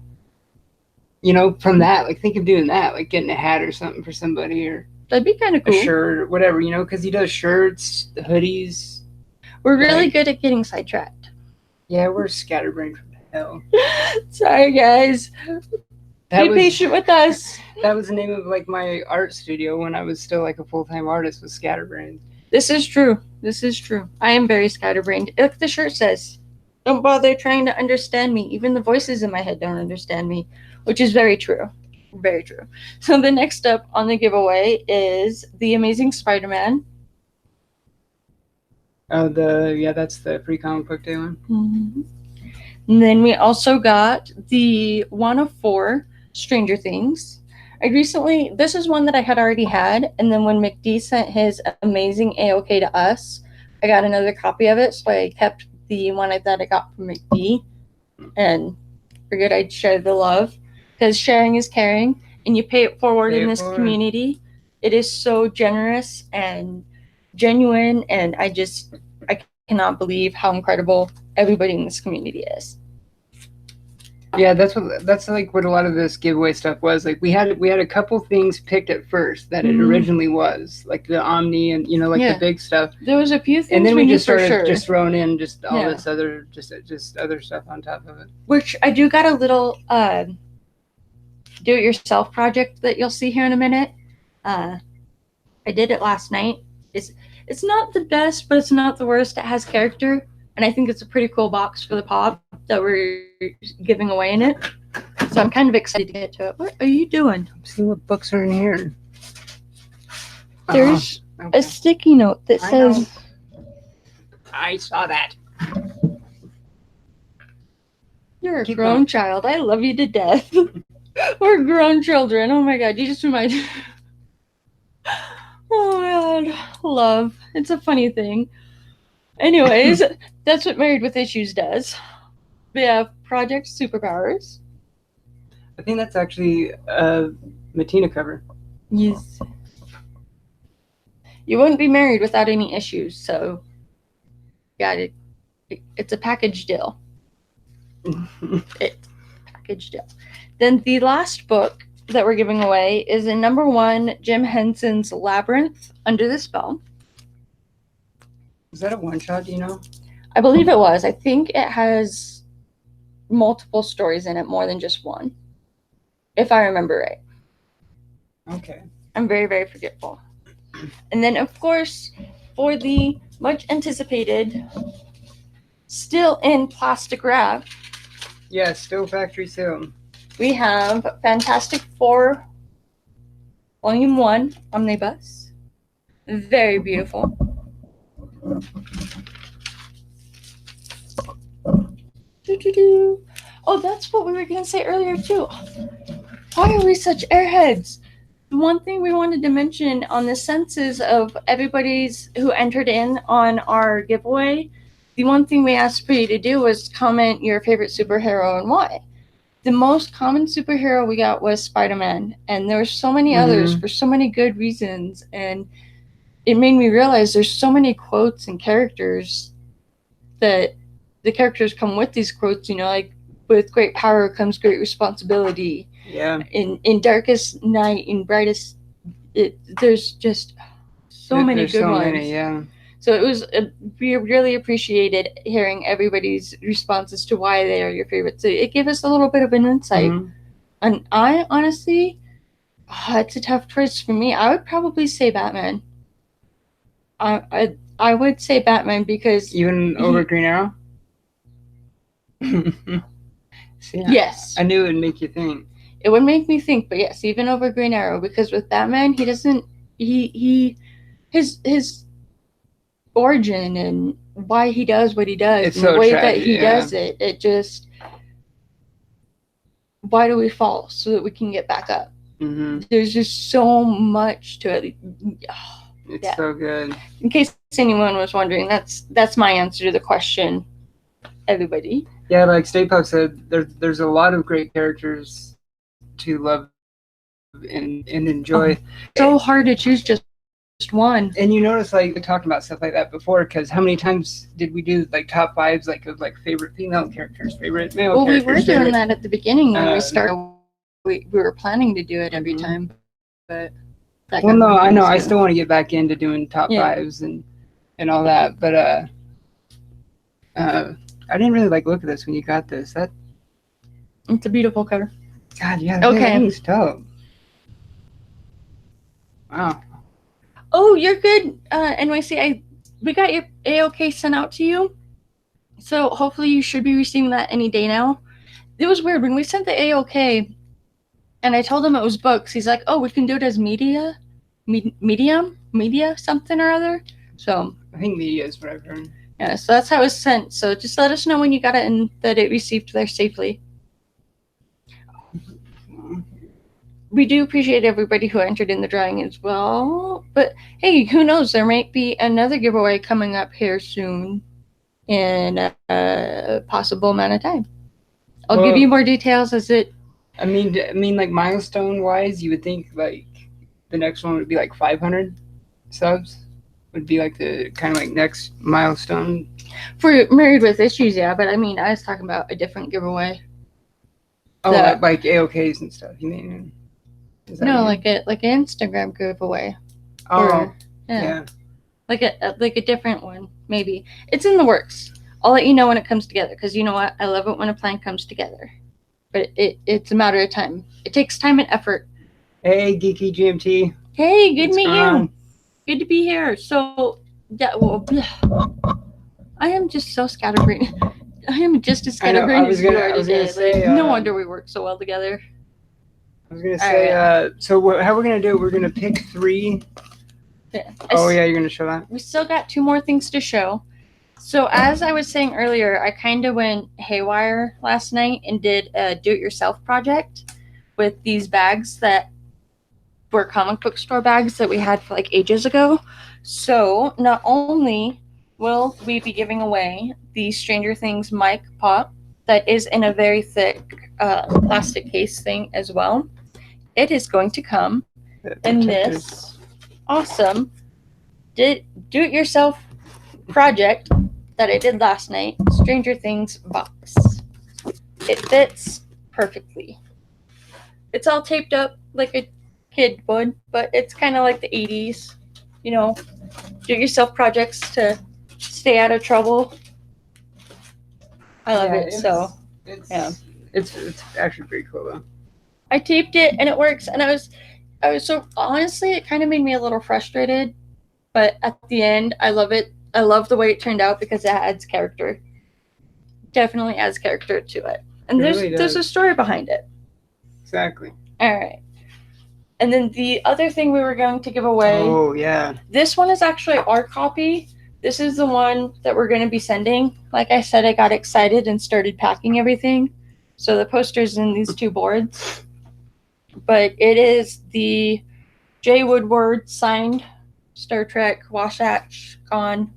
from that, like think of doing that, like getting a hat or something for somebody, or that'd be kind of cool. A shirt or whatever, because he does shirts, the hoodies. We're really good at getting sidetracked. Yeah, we're scatterbrained from hell. Sorry, guys. Be patient with us. That was the name of like my art studio when I was still like a full-time artist, was Scatterbrained. This is true. I am very scatterbrained. Like the shirt says, don't bother trying to understand me. Even the voices in my head don't understand me, which is very true. Very true. So the next up on the giveaway is The Amazing Spider-Man. Oh, that's the free comic book day one. Mm-hmm. And then we also got the 1 of 4 Stranger Things. This is one that I had already had, and then when McD sent his amazing AOK to us, I got another copy of it, so I kept the one that I got from McD, and figured I'd share the love, because sharing is caring, and you pay it forward in this community. It is so generous and genuine, and I cannot believe how incredible everybody in this community is. Yeah, that's like what a lot of this giveaway stuff was. Like we had a couple things picked at first that it originally was, like the Omni and the big stuff. There was a few things, and then we just started just throwing in just all this other just other stuff on top of it. Which I do got a little do-it-yourself project that you'll see here in a minute. I did it last night. It's not the best, but it's not the worst. It has character, and I think it's a pretty cool box for the pop that we're giving away in it. So I'm kind of excited to get to it. What are you doing? I'm seeing what books are in here. There's a sticky note that says... I saw that. You're a grown child. I love you to death. We're grown children. Oh my god, you just remind me. Oh my god. Love. It's a funny thing. Anyways, that's what Married with Issues does. We have Project Superpowers. I think that's actually a Matina cover. Yes. You wouldn't be married without any issues, so yeah, it's a package deal. It's a package deal. Then the last book that we're giving away is in #1, Jim Henson's Labyrinth, Under the Spell. Is that a one-shot, do you know? I believe it was. I think it has multiple stories in it, more than just one, if I remember right. Okay. I'm very, very forgetful. And then, of course, for the much anticipated, still in plastic wrap. Yeah, still factory sale. We have Fantastic Four, Volume 1, Omnibus. Very beautiful. Oh, that's what we were going to say earlier, too. Why are we such airheads? The one thing we wanted to mention on the census of everybody's who entered in on our giveaway, the one thing we asked for you to do was comment your favorite superhero and why. The most common superhero we got was Spider-Man, and there were so many others for so many good reasons, and it made me realize there's so many quotes and characters that the characters come with these quotes, like with great power comes great responsibility. Yeah. In darkest night, in brightest, there's just so many good ones. Many, yeah. So it was, we really appreciated hearing everybody's responses to why they are your favorite. So it gave us a little bit of an insight. And I honestly, it's a tough choice for me. I would probably say Batman. I would say Batman because even over Green Arrow. See, yes, I knew it would make you think. It would make me think, but yes, even over Green Arrow, because with Batman, he doesn't. His origin and why he does what he does, it's and so the way tragic, that he does it, it just. Why do we fall so that we can get back up? There's just so much to it. It's so good. In case anyone was wondering, that's my answer to the question, everybody. Yeah, like Stay Puft said, there's a lot of great characters to love and enjoy. So hard to choose just one. And you notice, like, we talked about stuff like that before, because how many times did we do, like, top fives, like, of, like, favorite female characters, favorite male characters? Well, we were doing that at the beginning when we started. We were planning to do it every time, but... Well, no, I know. I still want to get back into doing top fives and all that, but I didn't really look at this when you got this. It's a beautiful cover. God, yeah. Okay. It's dope. Wow. Oh, you're good. NYC, we got your AOK sent out to you, so hopefully you should be receiving that any day now. It was weird when we sent the AOK. And I told him it was books. He's like, "Oh, we can do it as media something or other." So I think media is what I've heard. Yeah, so that's how it was sent. So just let us know when you got it and that it received there safely. we do appreciate everybody who entered in the drawing as well. But hey, who knows? There might be another giveaway coming up here soon in a possible amount of time. I'll give you more details as it. I mean, like milestone wise, you would think like the next one would be like 500 subs. Would be like the kind of like next milestone for Married with Issues, yeah. But I mean, I was talking about a different giveaway. Oh, like AOKs and stuff. You mean? No, like an Instagram giveaway. Oh, or, yeah. Like a different one, maybe. It's in the works. I'll let you know when it comes together, because you know what? I love it when a plan comes together. But it's a matter of time. It takes time and effort. Hey, Geeky GMT. Hey, good to meet you. Good to be here. So, yeah, well, I am just so scatterbrained. I am just as scatterbrained as you are today. No wonder we work so well together. I was gonna say, so how we're gonna do it? We're gonna pick 3. Yeah. Oh yeah, you're gonna show that. We still got 2 more things to show. So as I was saying earlier, I kind of went haywire last night and did a do-it-yourself project with these bags that were comic book store bags that we had for like ages ago. So not only will we be giving away the Stranger Things mic pop that is in a very thick plastic case thing as well. It is going to come in this awesome do-it-yourself project that I did last night, Stranger Things box. It fits perfectly. It's all taped up like a kid would, but it's kind of like the 80s, you know, do-it-yourself projects to stay out of trouble. I love it. So it's actually pretty cool though. I taped it and it works, and I was so honestly, it kind of made me a little frustrated, but at the end, I love it. I love the way it turned out because it adds character. Definitely adds character to it, and there's a story behind it. Exactly. All right. And then the other thing we were going to give away. Oh yeah. This one is actually our copy. This is the one that we're going to be sending. Like I said, I got excited and started packing everything. So the poster's in these 2 boards. But it is the Jay Woodward signed Star Trek Wasatch Gone.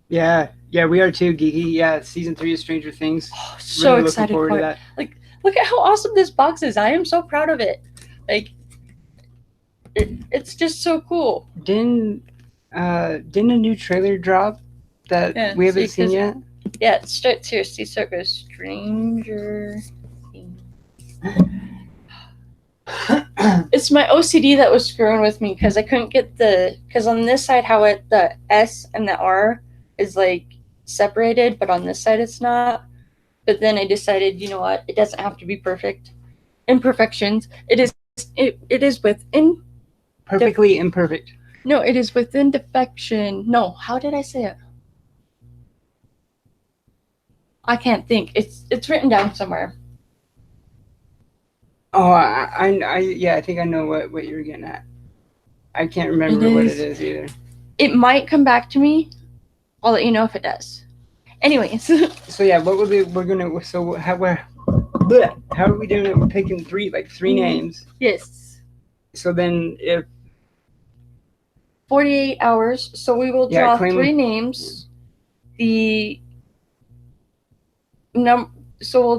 Yeah, we are too, Geeky. Yeah, season 3 of Stranger Things. Oh, so really excited for that. Like, look at how awesome this box is. I am so proud of it. Like, it's just so cool. Didn't a new trailer drop that we haven't seen yet? Yeah, it starts here. See, so it goes Stranger Things. It's my OCD that was screwing with me because I couldn't get because on this side how the S and the R is like separated, but on this side it's not. But then I decided, you know what? It doesn't have to be perfect. Imperfections. It is within. Perfectly imperfect. No, it is within defection. No, how did I say it? I can't think. It's written down somewhere. Oh, I think I know what you're getting at. I can't remember what it is either. It might come back to me. I'll let you know if it does. Anyways. So yeah, what will we're gonna? So how are we doing it? We're picking 3 names. Yes. So then if 48 hours. So we will draw 3 names. So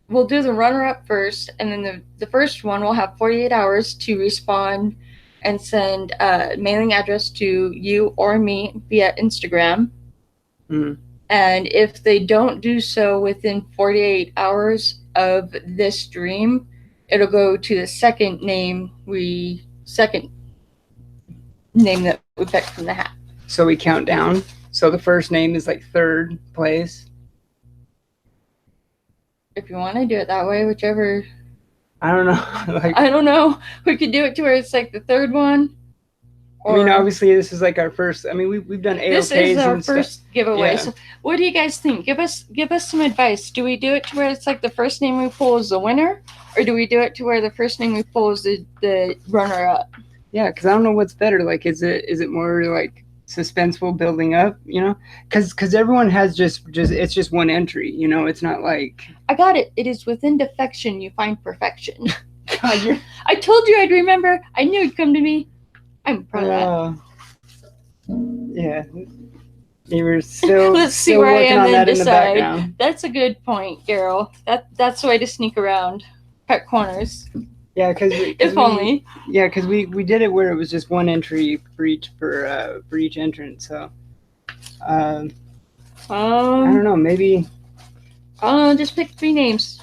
we'll do the runner-up first, and then the first one will have 48 hours to respond and send a mailing address to you or me via Instagram. Mm-hmm. And if they don't do so within 48 hours of this stream, it'll go to the second name that we picked from the hat. So we count down. So the first name is like 3rd place. If you want to do it that way, whichever. I don't know. I don't know. We could do it to where it's like the 3rd one. I mean, obviously, this is like our first. I mean, we've done AOKs. This is our first giveaway. Yeah. So, what do you guys think? Give us some advice. Do we do it to where it's like the first name we pull is the winner, or do we do it to where the first name we pull is the runner-up? Yeah, because I don't know what's better. Like, is it more like suspenseful building up, you know, because everyone has just it's just one entry, you know. It's not like I got it. It is within defection you find perfection. God, you're, I told you I'd remember. I knew it'd come to me. I'm proud of yeah. You were still Let's see still where I working am on then that in the decide. background. That's a good point, Carol. That's the way to sneak around. Cut corners. Yeah, because If only. Yeah, because we did it where it was just one entry for each entrance. So I don't know. Maybe Just pick 3 names.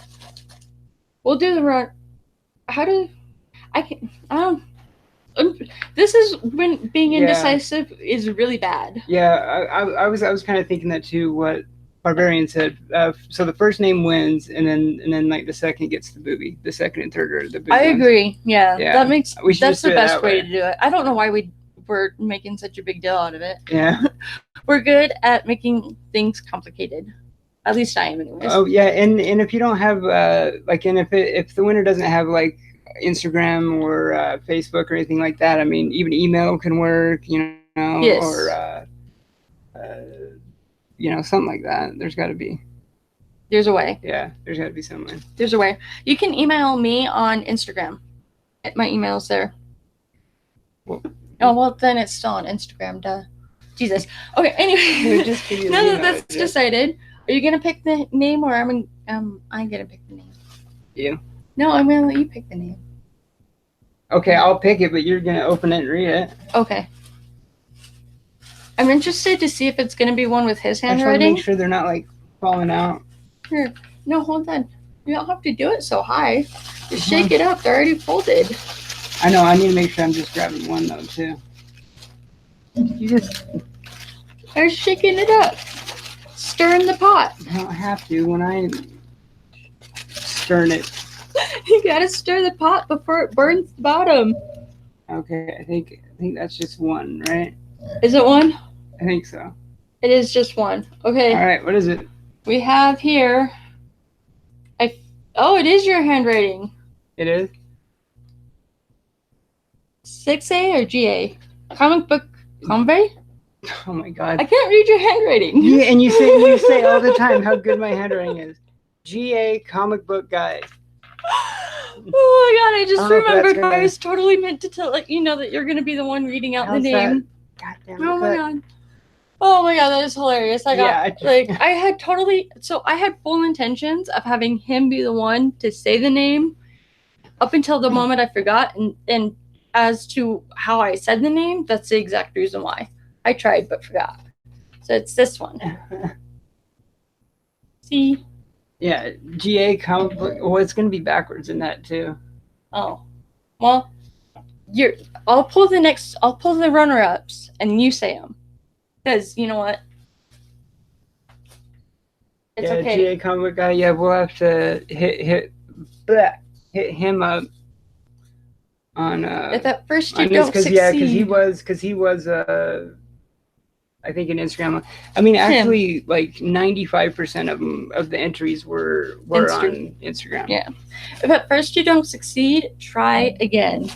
We'll do the run. How do I can this is when being indecisive is really bad. Yeah, I was kind of thinking that too. What Barbarian said. So the first name wins, and then like the second gets the booby. The second and third are the booby. I agree. Yeah, Yeah. that's the best way to do it. I don't know why we're making such a big deal out of it. Yeah. We're good at making things complicated. At least I am, anyways. Oh yeah, and if you don't have if the winner doesn't have like Instagram or Facebook or anything like that, I mean, even email can work, you know, yes. or you know, something like that. There's got to be. There's a way. Yeah, there's got to be some way. There's a way. You can email me on Instagram. My email's there. Well, then it's still on Instagram, duh. Jesus. Okay, anyway. Now that that's decided, are you going to pick the name or I'm going to pick the name? You? No, I'm going to let you pick the name. Okay, I'll pick it, but you're going to open it and read it. Okay. I'm interested to see if it's going to be one with his handwriting. I try to make sure they're not, like, falling out. Here. No, hold on. You don't have to do it so high. Just shake it up. They're already folded. I know. I need to make sure I'm just grabbing one, though, too. You just... They're shaking it up. Stirring the pot. I don't have to when I stirring it. You gotta stir the pot before it burns the bottom. Okay, I think that's just one, right? Is it one? I think so. It is just one. Okay. All right, what is it? We have here. Oh, it is your handwriting. It is? 6A or GA? Comic book convey? Oh my God. I can't read your handwriting. Yeah, and you say all the time how good my handwriting is. GA comic book guy. Oh my God! I just remembered I was totally meant to let you know that you're gonna be the one reading out the name. God damn it. Oh my God! Oh my God! That is hilarious. I had full intentions of having him be the one to say the name, up until the moment I forgot, and as to how I said the name, that's the exact reason why I tried but forgot. So it's this one. See. Yeah, GA comic book. Well, it's gonna be backwards in that too. Oh, well, I'll pull the runner-ups, and you say them, because you know what? It's okay. GA comic guy. Yeah, we'll have to hit him up on. If at first you don't succeed. Yeah, because he was I think in Instagram. I mean, actually, like 95% of the entries were on Instagram. Yeah. If at first you don't succeed, try again.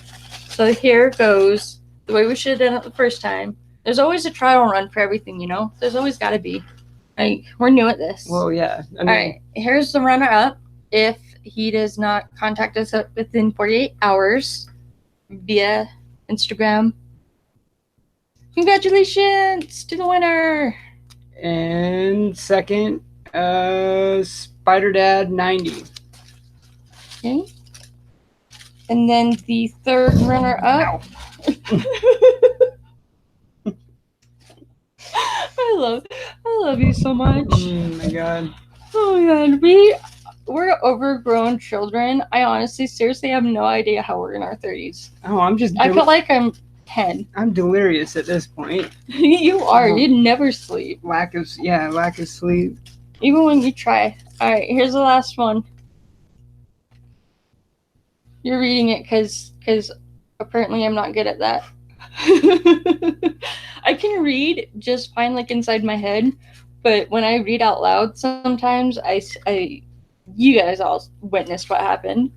So here goes the way we should have done it the first time. There's always a trial run for everything, you know? There's always got to be. Like, we're new at this. Well, yeah. All right. Here's the runner-up. If he does not contact us within 48 hours via Instagram, congratulations to the winner. And second, Spider Dad 90. Okay. And then the third runner up. I love you so much. Oh my God. Oh my God. We're overgrown children. I honestly, seriously have no idea how we're in our 30s. Oh, I feel like I'm 10. I'm delirious at this point. You are. You never sleep. Lack of sleep. Even when you try. All right, here's the last one. You're reading it because apparently I'm not good at that. I can read just fine, like inside my head, but when I read out loud, sometimes you guys all witnessed what happened.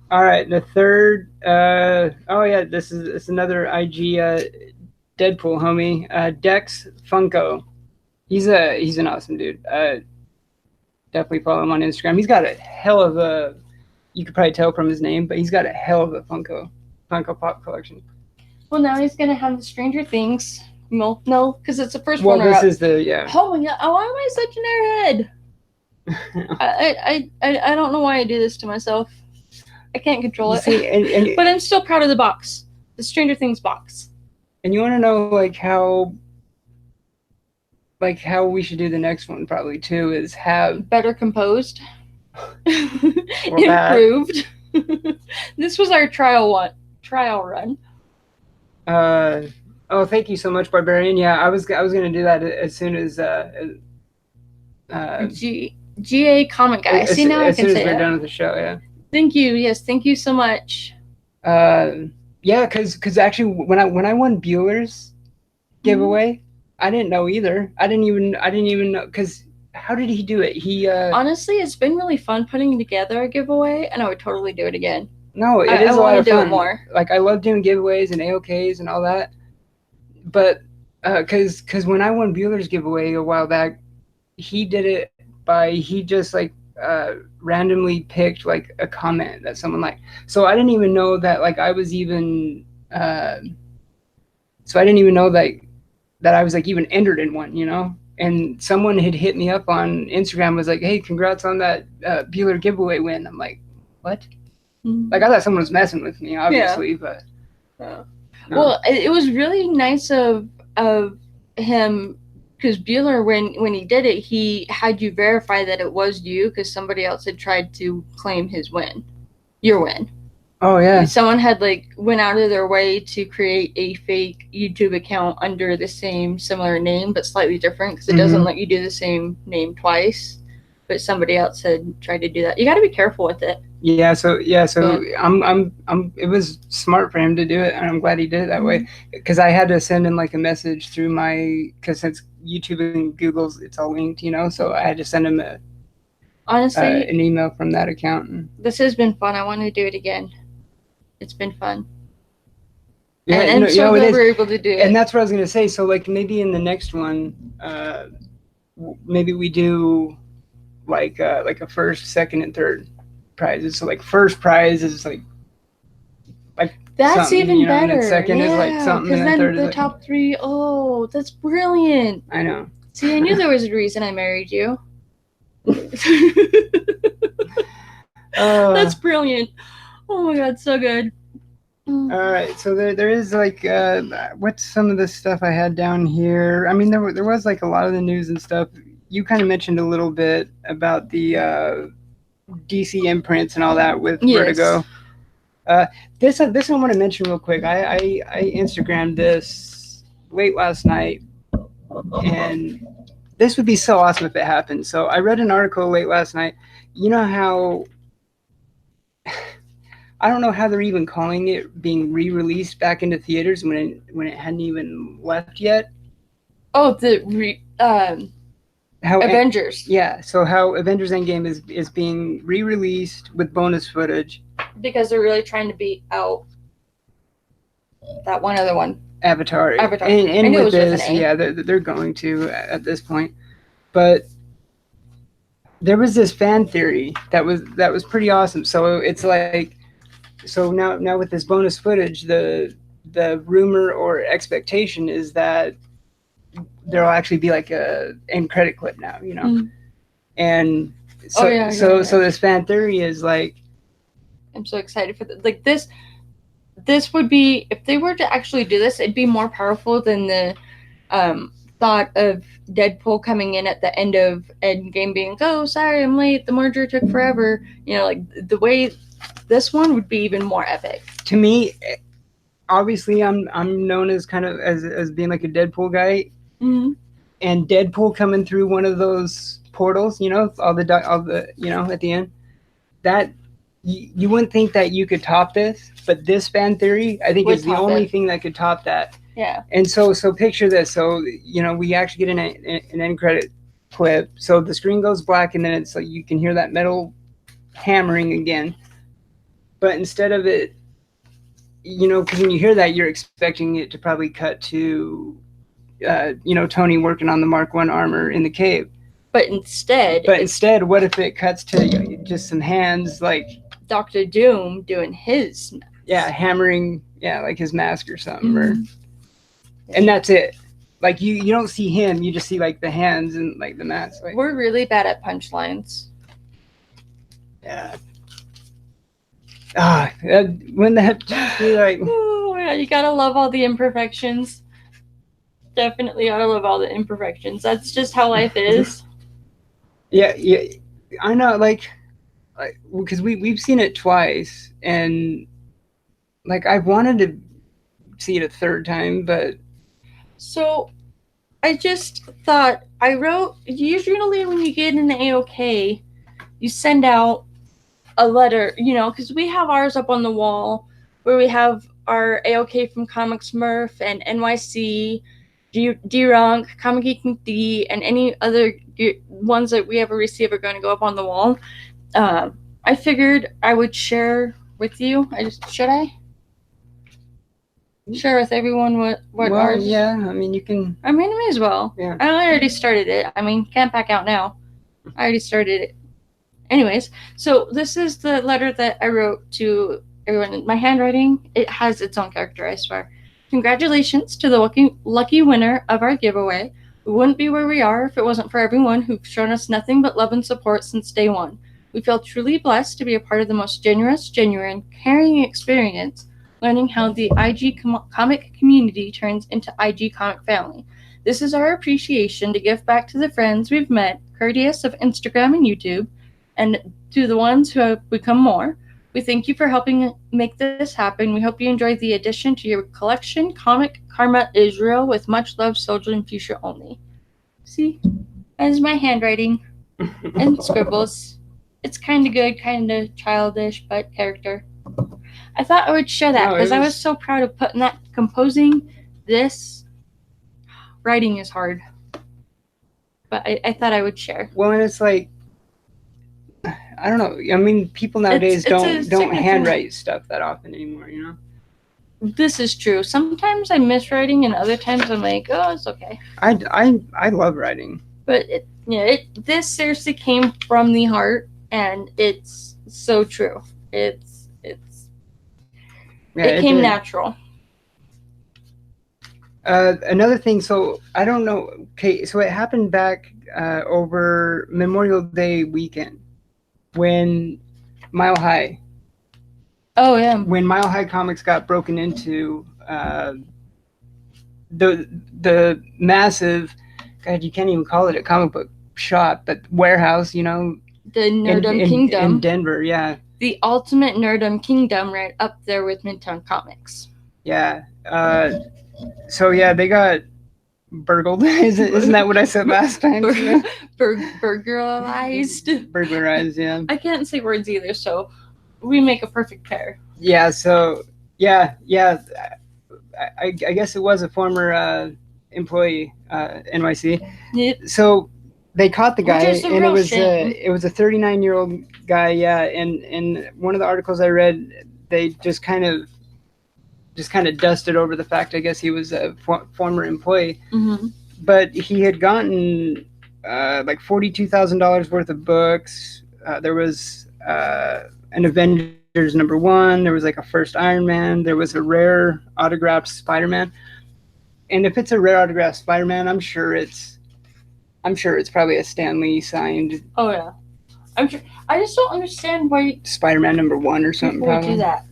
All right, the third. This is another IG Deadpool homie, Dex Funko. He's an awesome dude. Definitely follow him on Instagram. He's got a hell of a, you could probably tell from his name, but he's got a hell of a Funko Pop collection. Well, now he's gonna have the Stranger Things. No, because it's the first Well, one. this is the Oh my god! Why am I such an airhead? I don't know why I do this to myself. I can't control it. See, but I'm still proud of the box, the Stranger Things box. And you want to know how we should do the next one probably too is have better composed, improved. This was our trial run. Oh, thank you so much, Barbarian. Yeah, I was gonna do that as soon as GA Comic Guy. See, now I can say as soon as we're done with the show. Yeah. Thank you. Yes, thank you so much. Yeah, because actually when I won Bueller's giveaway, I didn't know either. I didn't even know, because how did he do it? He honestly, it's been really fun putting together a giveaway, and I would totally do it again. No, it is a lot of fun. I want to do it more. Like, I love doing giveaways and AOKs and all that. But because when I won Bueller's giveaway a while back, he did it he just like randomly picked like a comment that someone liked. So I didn't even know that like I was even so I didn't even know that I was like even entered in one, you know? And someone had hit me up on Instagram, was like, hey, congrats on that Bueller giveaway win. I'm like, what? Like, I thought someone was messing with me, obviously, but no. Well, it was really nice of him, because Bueller, when he did it, he had you verify that it was you, because somebody else had tried to claim your win. Oh yeah. Someone had went out of their way to create a fake YouTube account under the same similar name, but slightly different, because it doesn't let you do the same name twice. But somebody else had tried to do that. You got to be careful with it. Yeah. So I'm. It was smart for him to do it, and I'm glad he did it that way. Because I had to send him like a message through because since YouTube and Google's, it's all linked, you know. So I had to send him honestly an email from that account. This has been fun. I want to do it again. It's been fun. Yeah, and I'm so glad we're able to do it. And that's what I was gonna say. So like maybe in the next one, maybe we do like a first, second, and third prizes. So like first prize is like that's even better. And second is like something, because then the top three. Oh, that's brilliant. I know. See, I knew there was a reason I married you. That's brilliant. Oh my god, so good. All right, so there is like what's some of the stuff I had down here? I mean, there was like a lot of the news and stuff. You kind of mentioned a little bit about the DC imprints and all that with Vertigo. This I want to mention real quick. I Instagrammed this late last night, and this would be so awesome if it happened. So I read an article late last night. You know how I don't know how they're even calling it being re-released back into theaters when it hadn't even left yet. Oh, how Avengers. Yeah, so how Avengers Endgame is being re-released with bonus footage. Because they're really trying to beat out that one other one. Avatar. And with this, yeah, they're going to at this point. But there was this fan theory that was pretty awesome. So it's like, so now with this bonus footage, the rumor or expectation is that there'll actually be like a end credit clip now, you know. And so so this fan theory is like, I'm so excited for this. This would be, if they were to actually do this, it'd be more powerful than the thought of Deadpool coming in at the end of Endgame being, oh, sorry, I'm late. The merger took forever. You know, like the way this one would be even more epic. To me, obviously, I'm known as kind of as being like a Deadpool guy, and Deadpool coming through one of those portals, you know, all the you know, at the end, that. You wouldn't think that you could top this, but this fan theory, I think, is the only thing that could top that. Yeah. And so picture this. So, you know, we actually get an end credit clip. So the screen goes black, and then it's like you can hear that metal hammering again. But instead of it, because when you hear that, you're expecting it to probably cut to, Tony working on the Mark I armor in the cave. But instead, what if it cuts to just some hands, like Dr. Doom doing his hammering, like his mask or something, and that's it. Like you don't see him, you just see like the hands and like the mask. Like, we're really bad at punchlines. Yeah. When that like, oh yeah, you gotta love all the imperfections. Definitely gotta love all the imperfections. That's just how life is. Yeah, I know, like because we've seen it twice, and like I wanted to see it a third time, but so I just thought I wrote. Usually, when you get an AOK, you send out a letter, because we have ours up on the wall where we have our AOK from Comic Smurf and NYC, D-Runk, Comic Geek McD, and any other ones that we ever receive are going to go up on the wall. I figured I would share with you. Should I? Share with everyone what ours. Yeah, I mean you can. I mean, I may as well. Yeah. I already started it. I mean, can't back out now. I already started it. Anyways, so this is the letter that I wrote to everyone. My handwriting, it has its own character, I swear. Congratulations to the lucky winner of our giveaway. We wouldn't be where we are if it wasn't for everyone who've shown us nothing but love and support since day one. We feel truly blessed to be a part of the most generous, genuine, caring experience, learning how the IG comic community turns into IG comic family. This is our appreciation to give back to the friends we've met, courteous of Instagram and YouTube, and to the ones who have become more. We thank you for helping make this happen. We hope you enjoy the addition to your collection, Comic Karma Israel, with much love, soldier and future only. See, that is my handwriting and scribbles. It's kind of good, kind of childish, but character. I thought I would share that because I was so proud of putting that. Composing this, writing is hard, but I thought I would share. Well, and it's like, I don't know. I mean, people nowadays don't handwrite stuff that often anymore. This is true. Sometimes I miss writing, and other times I'm like, oh, it's okay. I love writing, but this seriously came from the heart, and it's so true. It came natural. Another thing, so I don't know. Okay, so it happened back over Memorial Day weekend when Mile High. Oh yeah. When Mile High Comics got broken into, the massive, God, you can't even call it a comic book shop, but warehouse, the Nerdum Kingdom in Denver, yeah. The ultimate Nerdum Kingdom, right up there with Midtown Comics. Yeah. So yeah, they got burgled. Isn't that what I said last time? Burglarized. Burglarized, yeah. I can't say words either, so we make a perfect pair. Yeah. So yeah. I guess it was a former employee, NYC. Yep. So they caught the guy, and it was a 39-year-old guy. Yeah, and one of the articles I read, they just kind of dusted over the fact. I guess he was a former employee, but he had gotten like $42,000 worth of books. There was an Avengers #1. There was like a first Iron Man. There was a rare autographed Spider-Man. And if it's a rare autographed Spider-Man, I'm sure it's probably a Stan Lee signed. Oh yeah, I'm sure. I just don't understand why Spider-Man #1 or something. Probably do that.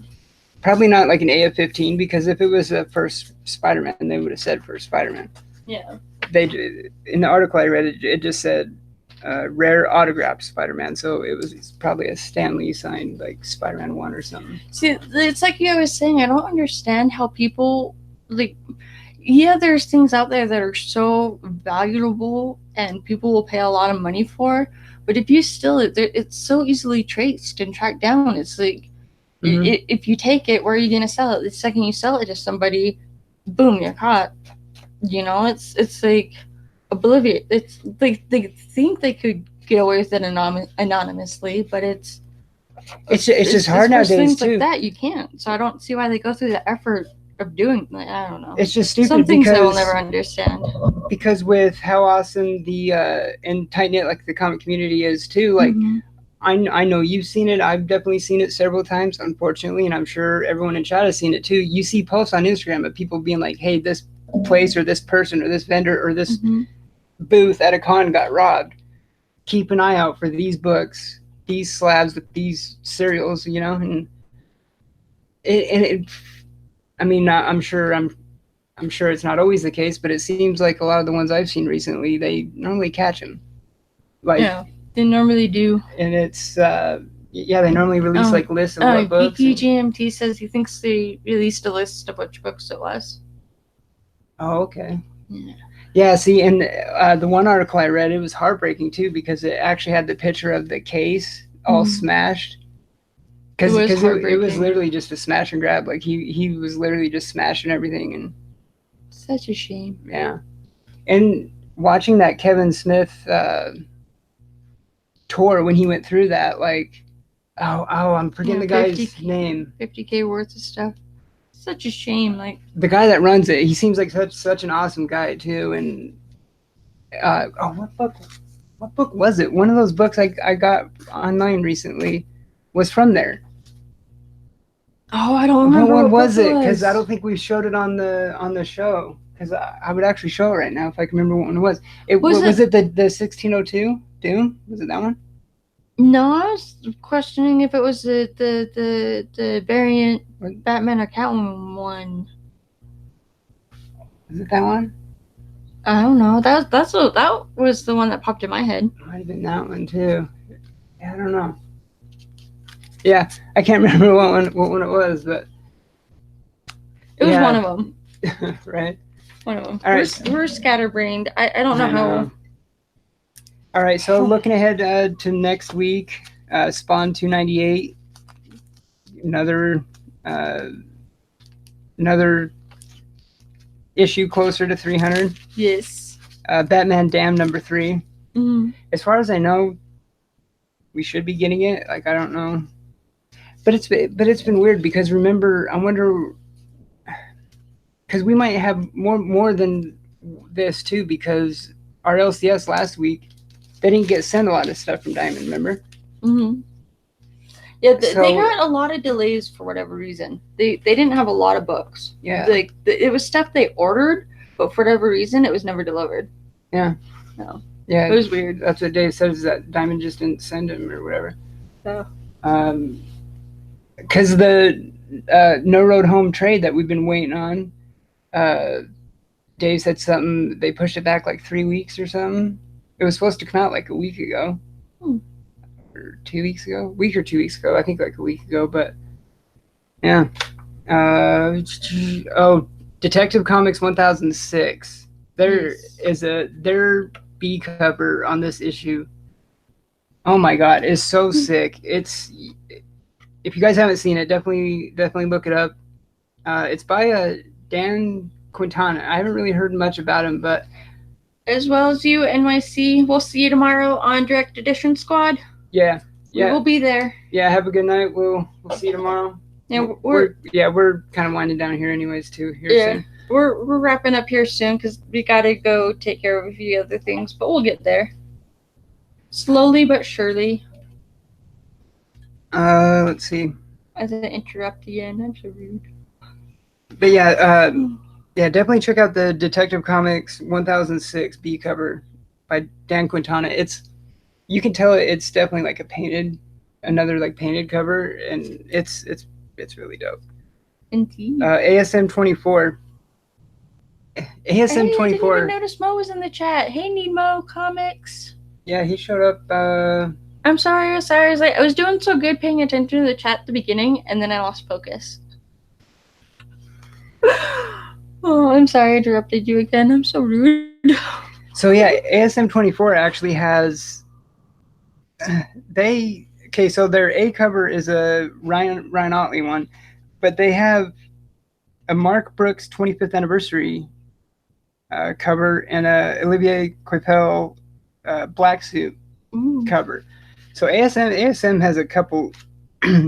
Probably not like an AF-15, because if it was a first Spider-Man, they would have said first Spider-Man. Yeah. In the article I read, it just said rare autographed Spider-Man, so it's probably a Stan Lee signed like Spider-Man 1 or something. See, it's like I was saying, I don't understand how people like. Yeah, there's things out there that are so valuable and people will pay a lot of money for, but if you steal it, it's so easily traced and tracked down. It's like, if you take it, where are you going to sell it? The second you sell it to somebody, boom, you're caught. It's like oblivious. It's like they think they could get away with it anonymously, but it's it's just hard nowadays things too. like that you can't. So I don't see why they go through the effort of doing. Like, I don't know. It's just stupid. Some things because I will never understand. Because with how awesome the and tight knit like the comic community is too, like. Mhm. I know you've seen it. I've definitely seen it several times, unfortunately, and I'm sure everyone in chat has seen it too. You see posts on Instagram of people being like, "Hey, this place or this person or this vendor or this booth at a con got robbed. Keep an eye out for these books, these slabs with these cereals," you know. And I mean, I'm sure it's not always the case, but it seems like a lot of the ones I've seen recently, they normally catch them. Like, yeah, they normally do. And it's they normally release like lists of what books. BPGMT says he thinks they released a list of which books it was. Oh, okay. Yeah, see, and the one article I read, it was heartbreaking too because it actually had the picture of the case all smashed. Because it was literally just a smash and grab. Like he was literally just smashing everything, and such a shame. Yeah, and watching that Kevin Smith tour when he went through that, like, I'm forgetting the guy's name. 50K worth of stuff. Such a shame. Like the guy that runs it, he seems like such an awesome guy too. And what book was it? One of those books I got online recently was from there. Oh, I don't remember. What was it? Because I don't think we showed it on the show. Because I would actually show it right now if I can remember what one it was. Was it the 1602 Dune? Was it that one? No, I was questioning if it was the variant Batman or Catwoman one. Is it that one? I don't know. That was the one that popped in my head. Might have been that one too. Yeah, I don't know. Yeah, I can't remember what one it was, but it was one of them. Right. One of them. All right. We're scatterbrained. I don't know how. All right, so looking ahead to next week, Spawn 298, another issue closer to 300. Yes. Batman Damned #3. Mm-hmm. As far as I know, we should be getting it. Like, I don't know, but it's been weird because I wonder, because we might have more than this too, because our LCS last week, they didn't get sent a lot of stuff from Diamond, remember? Mm-hmm. Yeah, they got a lot of delays for whatever reason. They didn't have a lot of books. Yeah. Like it was stuff they ordered, but for whatever reason, it was never delivered. Yeah. No. Yeah. It was weird. That's what Dave says, that Diamond just didn't send him or whatever. So. Because the No Road Home trade that we've been waiting on, Dave said something, they pushed it back like 3 weeks or something. It was supposed to come out like a week ago. Or 2 weeks ago? Week or 2 weeks ago. I think like a week ago, but yeah. Detective Comics 1006. There is their B cover on this issue. Oh my god, it's so sick. If you guys haven't seen it, definitely look it up. It's by Dan Quintana. I haven't really heard much about him, but as well as you, NYC. We'll see you tomorrow on Direct Edition Squad. Yeah. We will be there. Yeah, have a good night. We'll see you tomorrow. Yeah, we're kind of winding down here anyways too. Soon. We're wrapping up here soon because we gotta go take care of a few other things, but we'll get there. Slowly but surely. Let's see. As I interrupt again, I'm so rude. But yeah, definitely check out the Detective Comics 1006 B cover by Dan Quintana. You can tell it's definitely like another painted cover, and it's really dope. Indeed. ASM 24. ASM 24. I didn't even notice Mo was in the chat. Hey, Nemo Comics. Yeah, he showed up. I'm sorry. I was doing so good paying attention to the chat at the beginning, and then I lost focus. Oh, I'm sorry I interrupted you again. I'm so rude. So yeah, ASM 24 actually has. So their A cover is a Ryan Otley one, but they have a Mark Brooks 25th anniversary cover and a Olivier Coipel black suit cover. So ASM has a couple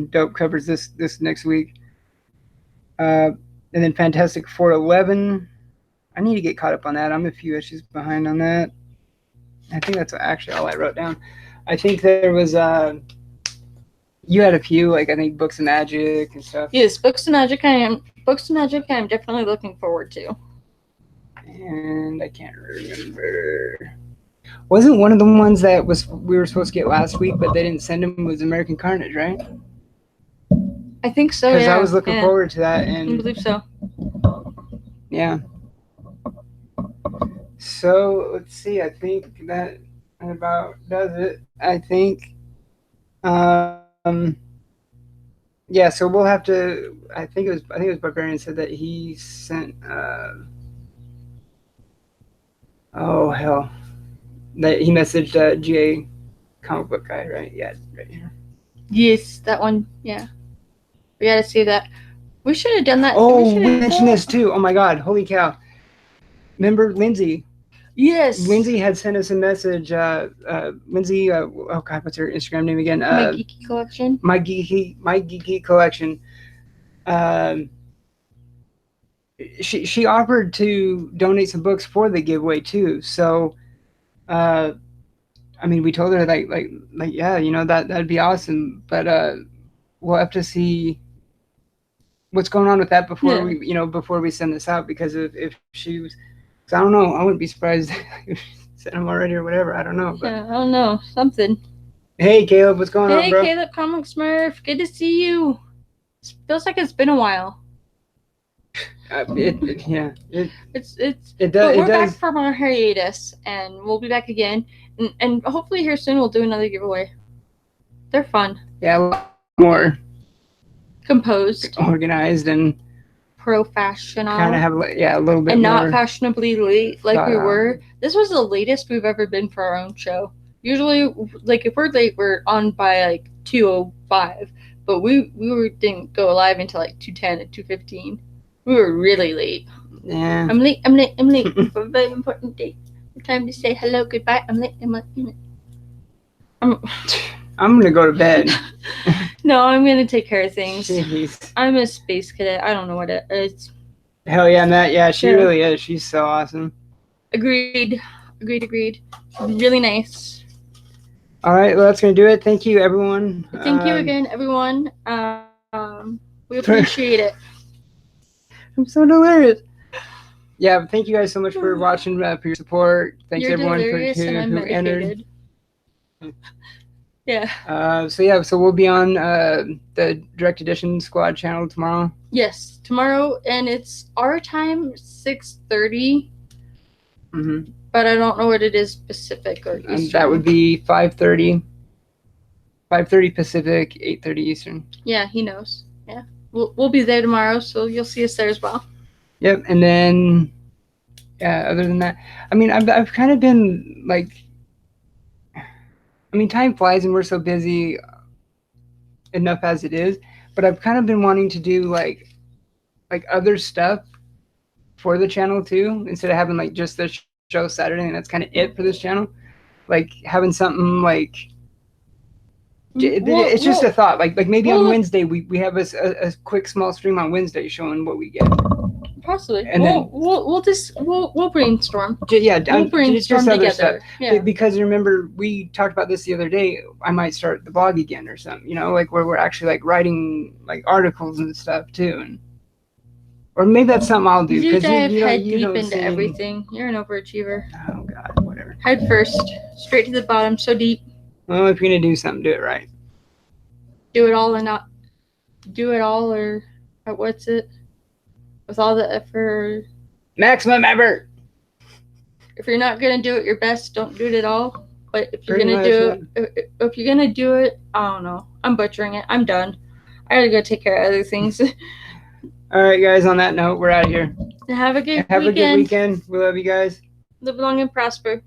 Dope covers this next week. And then Fantastic Four 11. I need to get caught up on that. I'm a few issues behind on that. I think that's actually all I wrote down. I think there was you had a few, like I think Books of Magic and stuff. Yes, Books of Magic. I'm definitely looking forward to. And I can't remember. Wasn't one of the ones that we were supposed to get last week, but they didn't send them, was American Carnage, right? I think so. Because yeah. I was looking forward to that, and I believe so. Yeah. So let's see. I think that about does it. I think. Yeah. So we'll have to. I think it was Barbarian said that he sent. Oh hell. That he messaged GA comic book guy, right? Yeah, right here. Yes, that one. Yeah. We gotta see that. We should have done that. Oh, we mentioned this too. Oh my God! Holy cow! Remember Lindsay? Yes. Lindsay had sent us a message. Lindsay, oh God, what's her Instagram name again? My Geeky Collection. My Geeky Collection. She offered to donate some books for the giveaway too. So, I mean, we told her like yeah, you know that'd be awesome. But we'll have to see what's going on with that before we send this out, because if she was, I don't know, I wouldn't be surprised if she sent them already or whatever. I don't know. But. Yeah, I don't know, something. Hey Caleb, what's going on, bro? Hey Caleb, Comic Smurf, good to see you. It feels like it's been a while. It does. But we're back from our hiatus, and we'll be back again, and hopefully here soon we'll do another giveaway. They're fun. Yeah, a lot more composed, organized, and professional. Kind of have a little bit and more. not fashionably late like we were. This was the latest we've ever been for our own show. Usually, like if we're late, we're on by like 2:05, but we didn't go live until like 2:10 and 2:15. We were really late. Yeah. I'm late for a very important date. Time to say hello, goodbye. I'm late. I'm gonna go to bed. No, I'm gonna take care of things. Jeez. I'm a space cadet. I don't know what it is. Hell yeah, Matt. Yeah, she really is. She's so awesome. Agreed. Really nice. All right, well, that's gonna do it. Thank you, everyone. Thank you again, everyone. We appreciate it. I'm so delirious. Yeah, thank you guys so much for watching, for your support. Thanks everyone who entered. Yeah. So we'll be on the Direct Edition Squad channel tomorrow. Yes, tomorrow, and it's our time, 6:30. Mm-hmm. But I don't know what it is Pacific or Eastern. And that would be 5:30. 5:30 Pacific, 8:30 Eastern. Yeah, he knows. Yeah, we'll be there tomorrow, so you'll see us there as well. Yep, and then other than that, I mean, I've kind of been like. I mean, time flies and we're so busy enough as it is, but I've kind of been wanting to do like other stuff for the channel too, instead of having like just the show Saturday, and that's kind of it for this channel. Like having something like it's just a thought. Like maybe on Wednesday we have a quick small stream on Wednesday showing what we get. Possibly. And we'll brainstorm. We'll brainstorm just together. Stuff. Yeah. Because remember, we talked about this the other day. I might start the blog again or something. You know, like where we're actually like writing like articles and stuff too, or maybe that's something I'll do. You dive head deep into everything. You're an overachiever. Oh God, whatever. Head first, straight to the bottom, so deep. Well, if you're gonna do something, do it right. Do it all or not. Do it all or what's it? With all the effort. Maximum effort. If you're not gonna do it your best, don't do it at all. But if you're gonna do it, if you're gonna do it, I don't know. I'm butchering it. I'm done. I gotta go take care of other things. All right, guys. On that note, we're out of here. Have a good weekend. Have a good weekend. We love you guys. Live long and prosper.